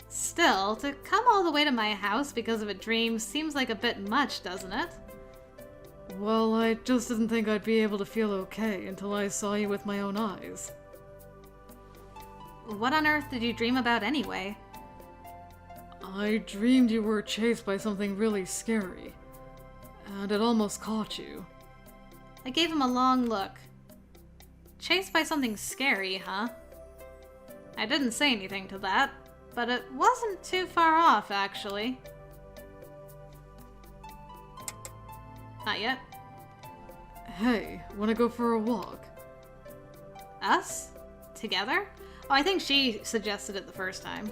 Still, to come all the way to my house because of a dream seems like a bit much, doesn't it? Well, I just didn't think I'd be able to feel okay until I saw you with my own eyes. What on earth did you dream about anyway? I dreamed you were chased by something really scary, and it almost caught you. I gave him a long look. Chased by something scary, huh? I didn't say anything to that, but it wasn't too far off, actually. Not yet. Hey, wanna go for a walk? Us? Together? Oh, I think she suggested it the first time.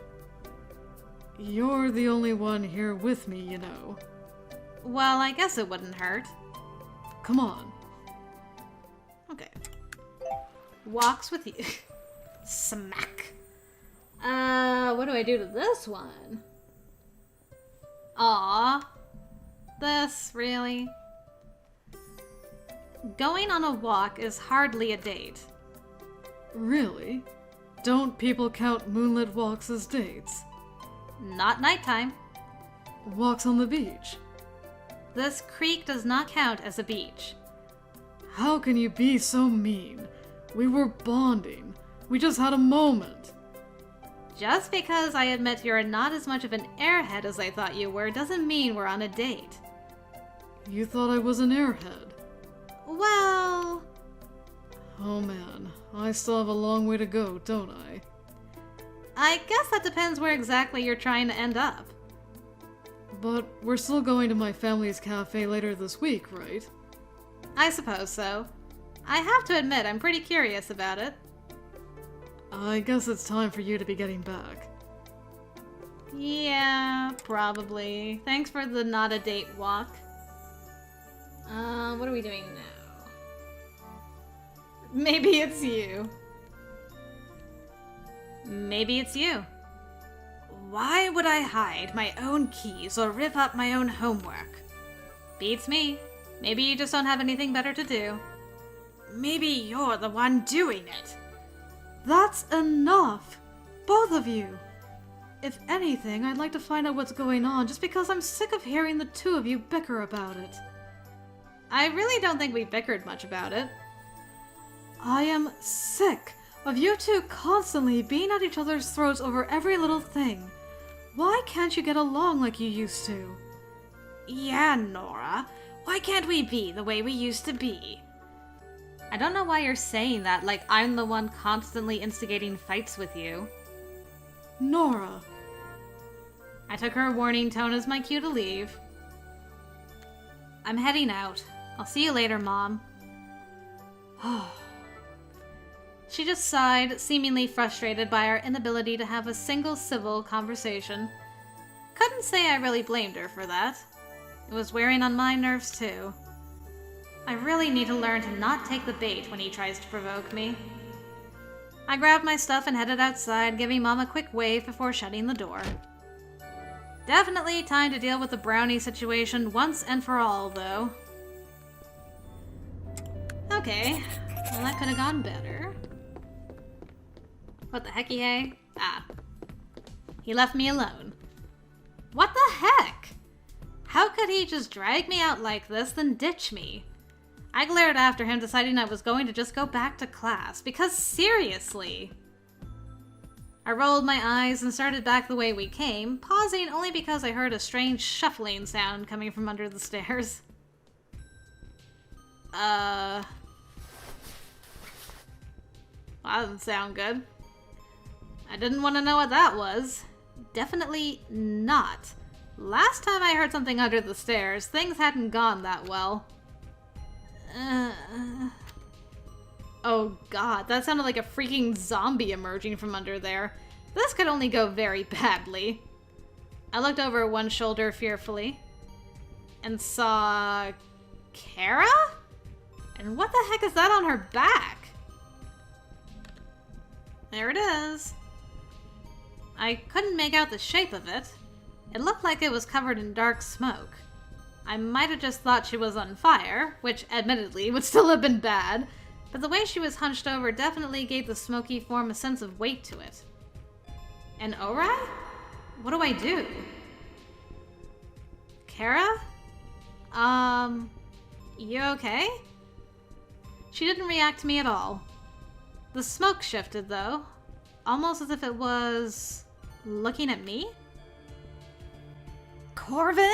You're the only one here with me, you know. Well, I guess it wouldn't hurt. Come on. Okay. Walks with you. Smack. What do I do to this one? Aw. This, really? Going on a walk is hardly a date. Really? Don't people count moonlit walks as dates? Not nighttime. Walks on the beach? This creek does not count as a beach. How can you be so mean? We were bonding. We just had a moment. Just because I admit you're not as much of an airhead as I thought you were doesn't mean we're on a date. You thought I was an airhead. Well... Oh man, I still have a long way to go, don't I? I guess that depends where exactly you're trying to end up. But we're still going to my family's cafe later this week, right? I suppose so. I have to admit, I'm pretty curious about it. I guess it's time for you to be getting back. Yeah, probably. Thanks for the not a date walk. What are we doing now? Maybe it's you. Maybe it's you. Why would I hide my own keys or rip up my own homework? Beats me. Maybe you just don't have anything better to do. Maybe you're the one doing it. That's enough! Both of you! If anything, I'd like to find out what's going on just because I'm sick of hearing the two of you bicker about it. I really don't think we bickered much about it. I am sick of you two constantly being at each other's throats over every little thing. Why can't you get along like you used to? Yeah, Nora. Why can't we be the way we used to be? I don't know why you're saying that like I'm the one constantly instigating fights with you. Nora. I took her warning tone as my cue to leave. I'm heading out. I'll see you later, Mom. She just sighed, seemingly frustrated by our inability to have a single civil conversation. Couldn't say I really blamed her for that. It was wearing on my nerves too. I really need to learn to not take the bait when he tries to provoke me. I grabbed my stuff and headed outside, giving Mom a quick wave before shutting the door. Definitely time to deal with the brownie situation once and for all, though. Okay, well that could have gone better. What the hecky hey? Ah. He left me alone. What the heck? How could he just drag me out like this, then ditch me? I glared after him, deciding I was going to just go back to class, because seriously. I rolled my eyes and started back the way we came, pausing only because I heard a strange shuffling sound coming from under the stairs. That doesn't sound good. I didn't want to know what that was. Definitely not Last time I heard something under the stairs, things hadn't gone that well. Oh god, that sounded like a freaking zombie emerging from under there. This could only go very badly. I looked over one shoulder fearfully and saw Kara? And what the heck is that on her back? There it is. I couldn't make out the shape of it. It looked like it was covered in dark smoke. I might have just thought she was on fire, which admittedly would still have been bad, but the way she was hunched over definitely gave the smoky form a sense of weight to it. An Ori? What do I do? Kara? You okay? She didn't react to me at all. The smoke shifted, though, almost as if it was looking at me. Corvin!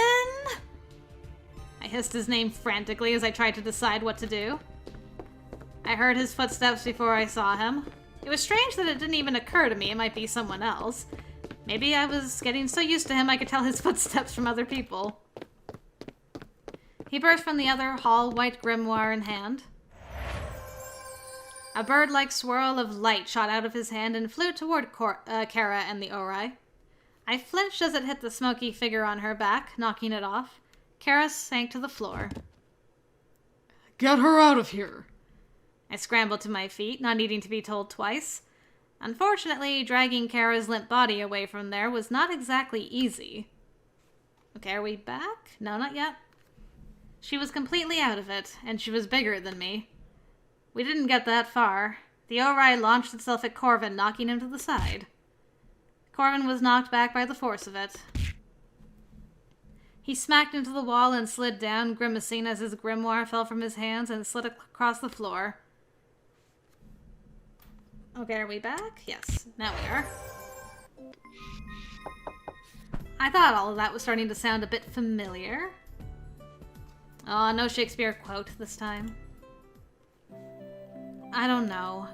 I hissed his name frantically as I tried to decide what to do. I heard his footsteps before I saw him. It was strange that it didn't even occur to me it might be someone else. Maybe I was getting so used to him I could tell his footsteps from other people. He burst from the other hall, white grimoire in hand. A bird-like swirl of light shot out of his hand and flew toward Kara and the Ori. I flinched as it hit the smoky figure on her back, knocking it off. Kara sank to the floor. Get her out of here! I scrambled to my feet, not needing to be told twice. Unfortunately, dragging Kara's limp body away from there was not exactly easy. Okay, are we back? No, not yet. She was completely out of it, and she was bigger than me. We didn't get that far. The Ori launched itself at Corvin, knocking him to the side. Corvin was knocked back by the force of it. He smacked into the wall and slid down, grimacing as his grimoire fell from his hands and slid across the floor. Okay, are we back? Yes, now we are. I thought all of that was starting to sound a bit familiar. Oh, no Shakespeare quote this time. I don't know.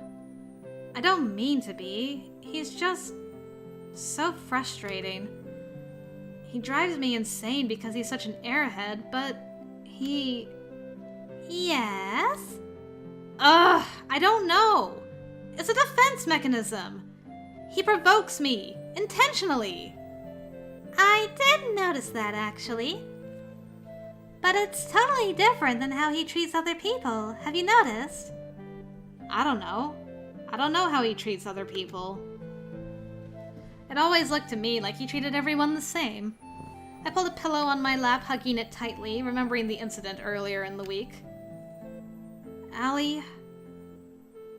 I don't mean to be. He's just so frustrating. He drives me insane because he's such an airhead, but he... Yes? Ugh, I don't know. It's a defense mechanism. He provokes me, intentionally. I did notice that, actually. But it's totally different than how he treats other people. Have you noticed? I don't know. I don't know how he treats other people. It always looked to me like he treated everyone the same. I pulled a pillow on my lap, hugging it tightly, remembering the incident earlier in the week. Allie,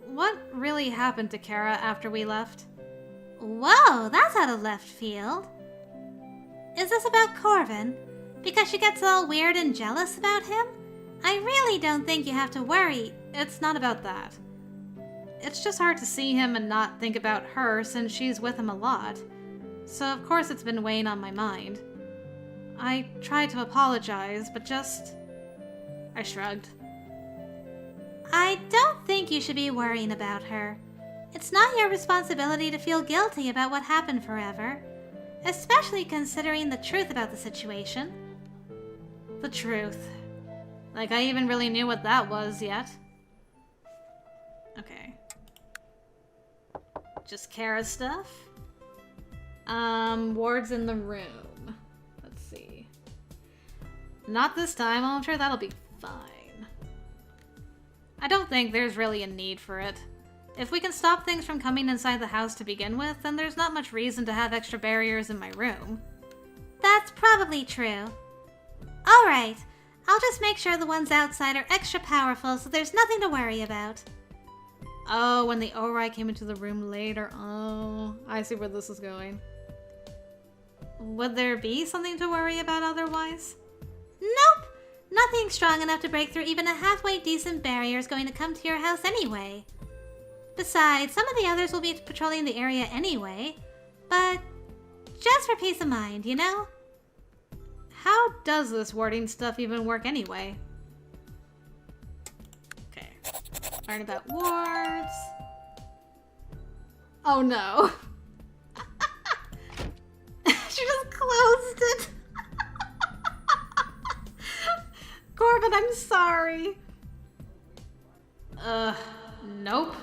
what really happened to Kara after we left? Whoa, that's out of left field. Is this about Corvin? Because she gets all weird and jealous about him? I really don't think you have to worry. It's not about that. It's just hard to see him and not think about her since she's with him a lot. So of course it's been weighing on my mind. I tried to apologize, but I shrugged. I don't think you should be worrying about her. It's not your responsibility to feel guilty about what happened forever, especially considering the truth about the situation. The truth. Like I even really knew what that was yet. Okay. Just Kara stuff. Wards in the room. Let's see. Not this time. I'm sure that'll be fine. I don't think there's really a need for it. If we can stop things from coming inside the house to begin with, then there's not much reason to have extra barriers in my room. That's probably true. Alright, I'll just make sure the ones outside are extra powerful so there's nothing to worry about. Oh, when the Ori came into the room later. Oh, I see where this is going. Would there be something to worry about otherwise? Nope! Nothing strong enough to break through even a halfway decent barrier is going to come to your house anyway. Besides, some of the others will be patrolling the area anyway, but just for peace of mind, you know? How does this warding stuff even work anyway? Okay. Learn about wards. Oh no. She just closed it. sorry. Nope.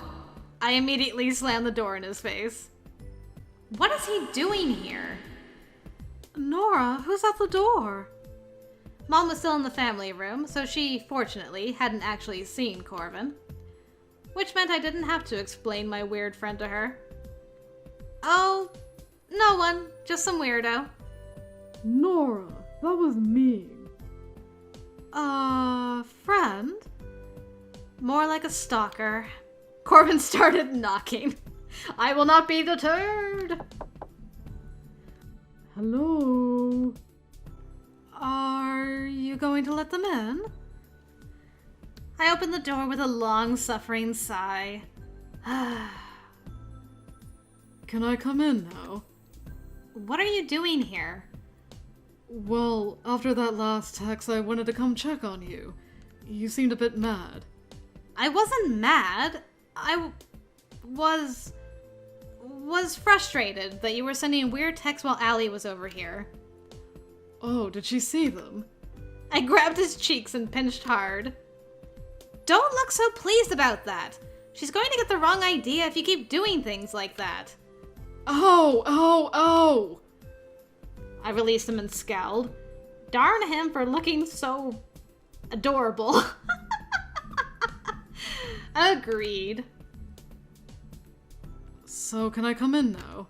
I immediately slammed the door in his face. What is he doing here? Nora, who's at the door? Mom was still in the family room, so she, fortunately, hadn't actually seen Corvin. Which meant I didn't have to explain my weird friend to her. Oh, no one. Just some weirdo. Nora, that was mean. Friend? More like a stalker. Corvin started knocking. I will not be deterred. Hello? Are you going to let them in? I opened the door with a long-suffering sigh. Can I come in now? What are you doing here? Well, after that last text, I wanted to come check on you. You seemed a bit mad. I wasn't mad. I was frustrated that you were sending weird texts while Allie was over here. Oh, did she see them? I grabbed his cheeks and pinched hard. Don't look so pleased about that. She's going to get the wrong idea if you keep doing things like that. Oh! I released him and scowled. Darn him for looking so adorable. Agreed. So can I come in now?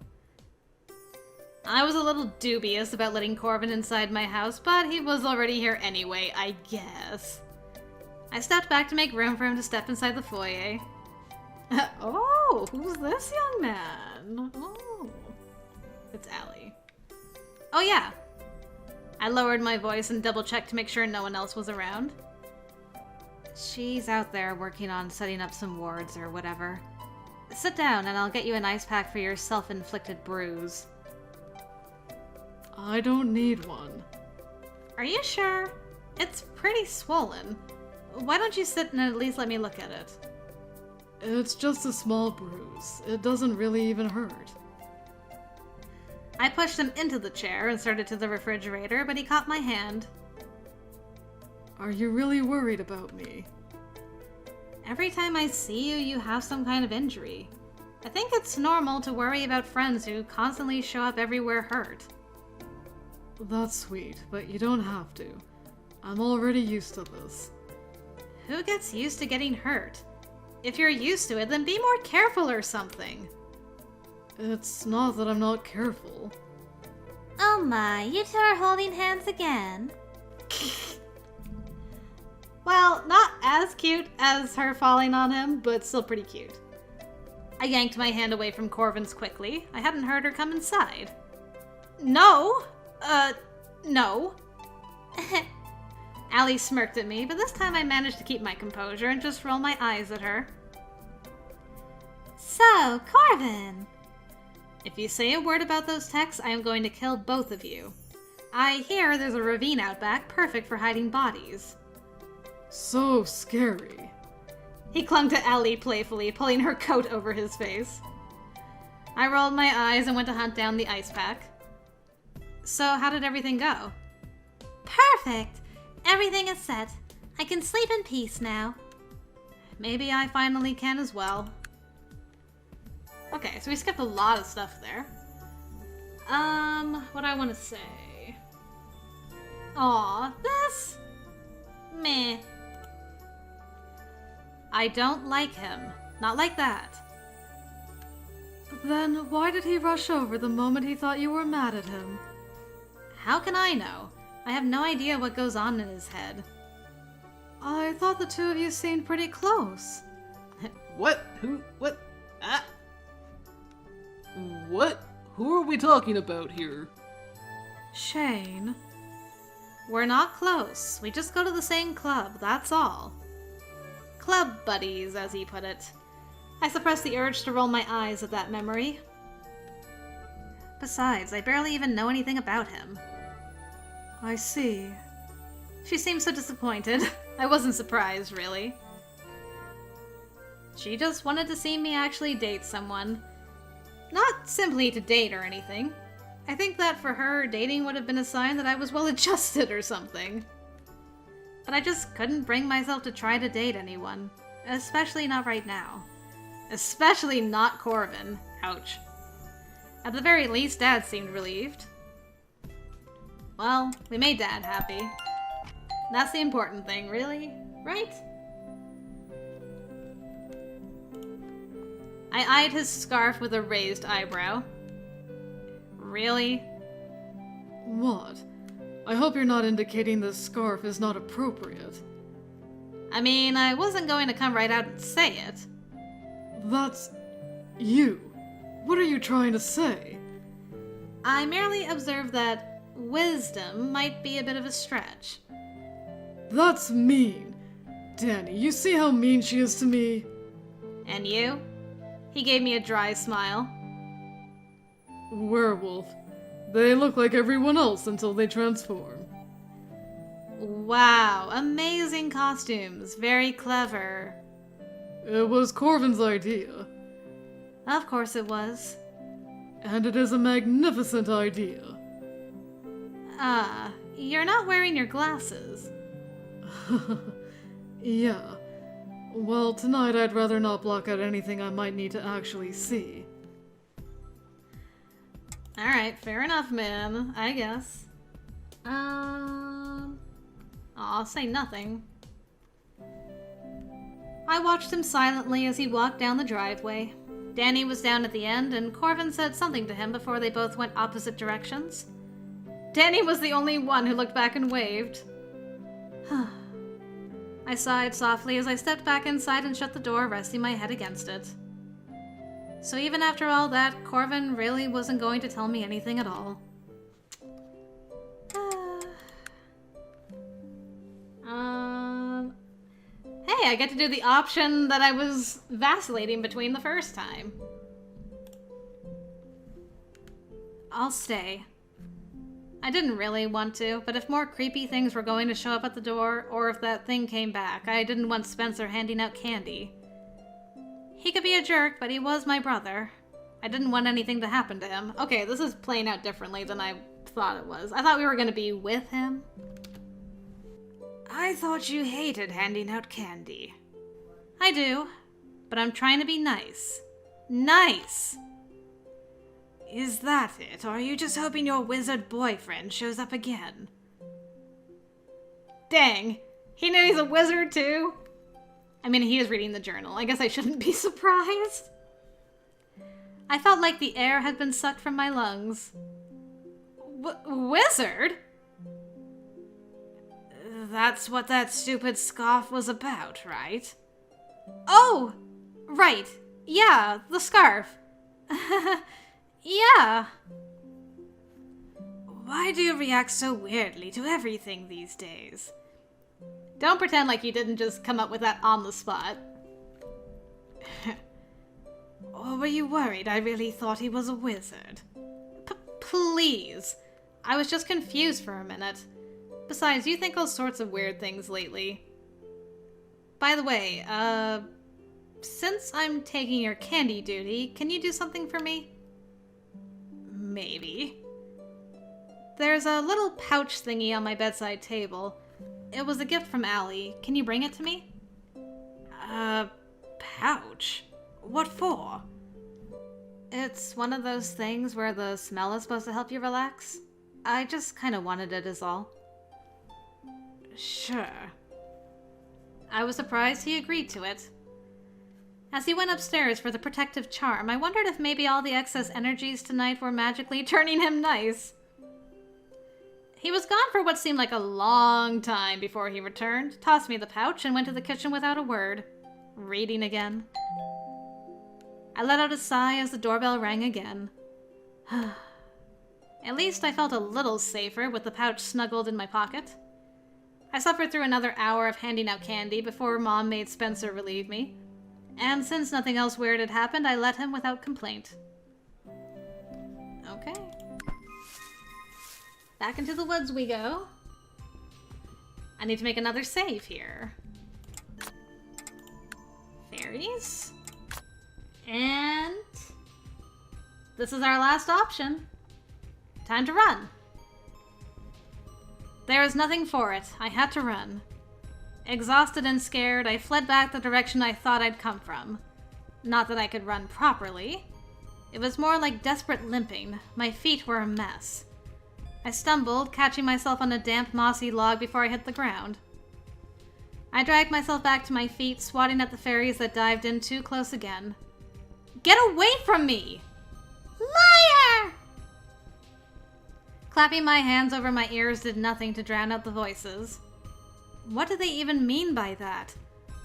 I was a little dubious about letting Corvin inside my house, but he was already here anyway, I guess. I stepped back to make room for him to step inside the foyer. Oh, who's this young man? Oh, it's Allie. Oh yeah. I lowered my voice and double-checked to make sure no one else was around. She's out there working on setting up some wards or whatever. Sit down and I'll get you an ice pack for your self-inflicted bruise. I don't need one. Are you sure? It's pretty swollen. Why don't you sit and at least let me look at it? It's just a small bruise. It doesn't really even hurt. I pushed him into the chair and started to the refrigerator, but he caught my hand. Are you really worried about me? Every time I see you, you have some kind of injury. I think it's normal to worry about friends who constantly show up everywhere hurt. That's sweet, but you don't have to. I'm already used to this. Who gets used to getting hurt? If you're used to it, then be more careful or something. It's not that I'm not careful. Oh my, you two are holding hands again. Well, not as cute as her falling on him, but still pretty cute. I yanked my hand away from Corvin's quickly. I hadn't heard her come inside. No! No. Allie smirked at me, but this time I managed to keep my composure and just roll my eyes at her. So, Corvin. If you say a word about those texts, I am going to kill both of you. I hear there's a ravine out back, perfect for hiding bodies. So scary. He clung to Allie playfully, pulling her coat over his face. I rolled my eyes and went to hunt down the ice pack. So, how did everything go? Perfect. Everything is set. I can sleep in peace now. Maybe I finally can as well. Okay, so we skipped a lot of stuff there. What do I want to say? Aw, this? Meh. I don't like him. Not like that. Then why did he rush over the moment he thought you were mad at him? How can I know? I have no idea what goes on in his head. I thought the two of you seemed pretty close. What? Who? What? Ah! What? Who are we talking about here? Shane. We're not close. We just go to the same club, that's all. Club buddies, as he put it. I suppressed the urge to roll my eyes at that memory. Besides, I barely even know anything about him. I see. She seemed so disappointed. I wasn't surprised, really. She just wanted to see me actually date someone. Not simply to date or anything. I think that for her, dating would have been a sign that I was well adjusted or something. but I just couldn't bring myself to try to date anyone. Especially not right now. Especially not Corvin. Ouch. At the very least, Dad seemed relieved. Well, we made Dad happy. That's the important thing, really, right? I eyed his scarf with a raised eyebrow. Really? What? I hope you're not indicating this scarf is not appropriate. I mean, I wasn't going to come right out and say it. That's... you. What are you trying to say? I merely observed that wisdom might be a bit of a stretch. That's mean. Danny, you see how mean she is to me? And you? He gave me a dry smile. Werewolf. They look like everyone else until they transform. Wow, amazing costumes. Very clever. It was Corvin's idea. Of course it was. And it is a magnificent idea. You're not wearing your glasses. Yeah. Well, tonight I'd rather not block out anything I might need to actually see. Alright, fair enough, man. I guess. I'll say nothing. I watched him silently as he walked down the driveway. Danny was down at the end, and Corvin said something to him before they both went opposite directions. Danny was the only one who looked back and waved. I sighed softly as I stepped back inside and shut the door, resting my head against it. So even after all that, Corvin really wasn't going to tell me anything at all. Hey, I get to do the option that I was vacillating between the first time. I'll stay. I didn't really want to, but if more creepy things were going to show up at the door, or if that thing came back, I didn't want Spencer handing out candy. He could be a jerk, but he was my brother. I didn't want anything to happen to him. Okay, this is playing out differently than I thought it was. I thought we were going to be with him. I thought you hated handing out candy. I do, but I'm trying to be nice. Nice! Is that it, or are you just hoping your wizard boyfriend shows up again? Dang, he knew he's a wizard too? I mean, he is reading the journal. I guess I shouldn't be surprised. I felt like the air had been sucked from my lungs. Wizard? That's what that stupid scarf was about, right? Oh! Right. Yeah, the scarf. Yeah. Why do you react so weirdly to everything these days? Don't pretend like you didn't just come up with that on the spot. Or were you worried I really thought he was a wizard? Please. I was just confused for a minute. Besides, you think all sorts of weird things lately. By the way, since I'm taking your candy duty, can you do something for me? Maybe. There's a little pouch thingy on my bedside table. It was a gift from Allie. Can you bring it to me? Pouch? What for? It's one of those things where the smell is supposed to help you relax. I just kind of wanted it is all. Sure. I was surprised he agreed to it. As he went upstairs for the protective charm, I wondered if maybe all the excess energies tonight were magically turning him nice. He was gone for what seemed like a long time before he returned, tossed me the pouch, and went to the kitchen without a word. Reading again. I let out a sigh as the doorbell rang again. At least I felt a little safer with the pouch snuggled in my pocket. I suffered through another hour of handing out candy before Mom made Spencer relieve me. And since nothing else weird had happened, I let him without complaint. Okay. Back into the woods we go. I need to make another save here. Fairies. And this is our last option. Time to run. There is nothing for it. I had to run. Exhausted and scared, I fled back the direction I thought I'd come from. Not that I could run properly. It was more like desperate limping. My feet were a mess. I stumbled, catching myself on a damp, mossy log before I hit the ground. I dragged myself back to my feet, swatting at the fairies that dived in too close again. Get away from me! Liar! Clapping my hands over my ears did nothing to drown out the voices. What do they even mean by that?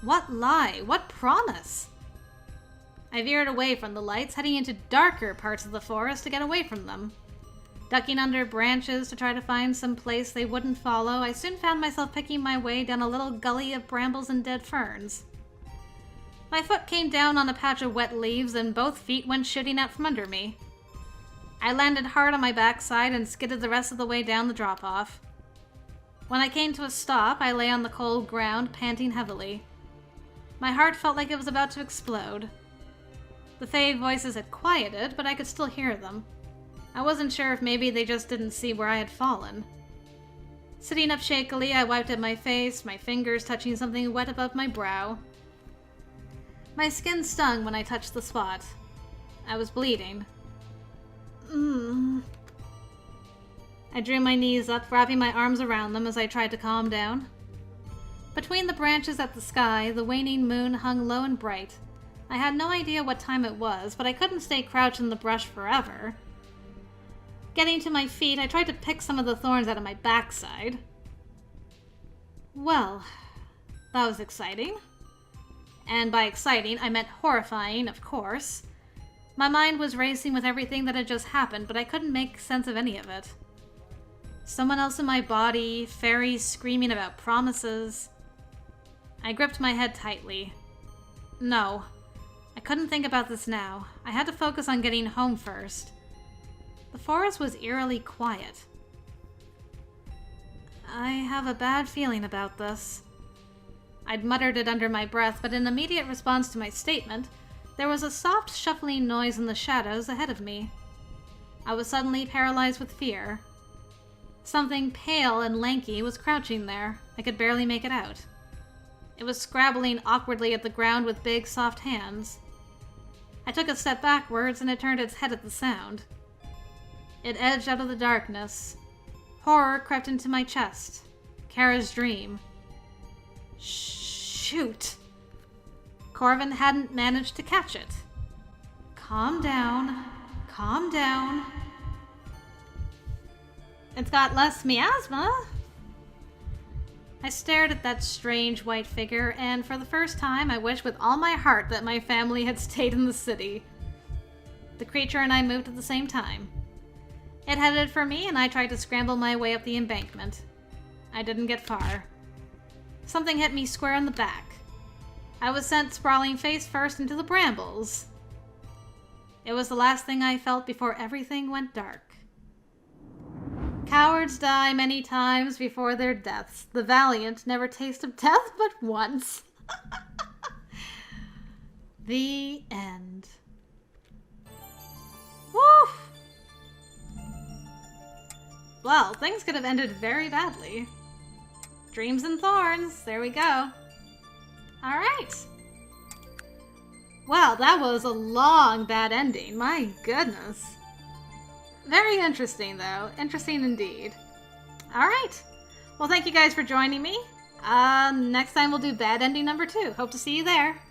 What lie? What promise? I veered away from the lights, heading into darker parts of the forest to get away from them. Ducking under branches to try to find some place they wouldn't follow, I soon found myself picking my way down a little gully of brambles and dead ferns. My foot came down on a patch of wet leaves, and both feet went shooting out from under me. I landed hard on my backside and skidded the rest of the way down the drop-off. When I came to a stop, I lay on the cold ground, panting heavily. My heart felt like it was about to explode. The Fae voices had quieted, but I could still hear them. I wasn't sure if maybe they just didn't see where I had fallen. Sitting up shakily, I wiped at my face, my fingers touching something wet above my brow. My skin stung when I touched the spot. I was bleeding. I drew my knees up, wrapping my arms around them as I tried to calm down. Between the branches at the sky, the waning moon hung low and bright. I had no idea what time it was, but I couldn't stay crouched in the brush forever. Getting to my feet, I tried to pick some of the thorns out of my backside. Well, that was exciting. And by exciting, I meant horrifying, of course. My mind was racing with everything that had just happened, but I couldn't make sense of any of it. Someone else in my body, fairies screaming about promises. I gripped my head tightly. No, I couldn't think about this now. I had to focus on getting home first. The forest was eerily quiet. I have a bad feeling about this. I'd muttered it under my breath, but in immediate response to my statement, there was a soft shuffling noise in the shadows ahead of me. I was suddenly paralyzed with fear. Something pale and lanky was crouching there. I could barely make it out. It was scrabbling awkwardly at the ground with big, soft hands. I took a step backwards, and it turned its head at the sound. It edged out of the darkness. Horror crept into my chest. Kara's dream. Shoot! Corvin hadn't managed to catch it. Calm down. Calm down. It's got less miasma. I stared at that strange white figure, and for the first time I wished with all my heart that my family had stayed in the city. The creature and I moved at the same time. It headed for me, and I tried to scramble my way up the embankment. I didn't get far. Something hit me square in the back. I was sent sprawling face first into the brambles. It was the last thing I felt before everything went dark. Cowards die many times before their deaths. The valiant never taste of death but once. The end. Woof! Well, things could have ended very badly. Dreams and thorns. There we go. Alright. Well, that was a long, bad ending. My goodness. Very interesting, though. Interesting indeed. Alright. Well, thank you guys for joining me. Next time we'll do bad ending number 2. Hope to see you there.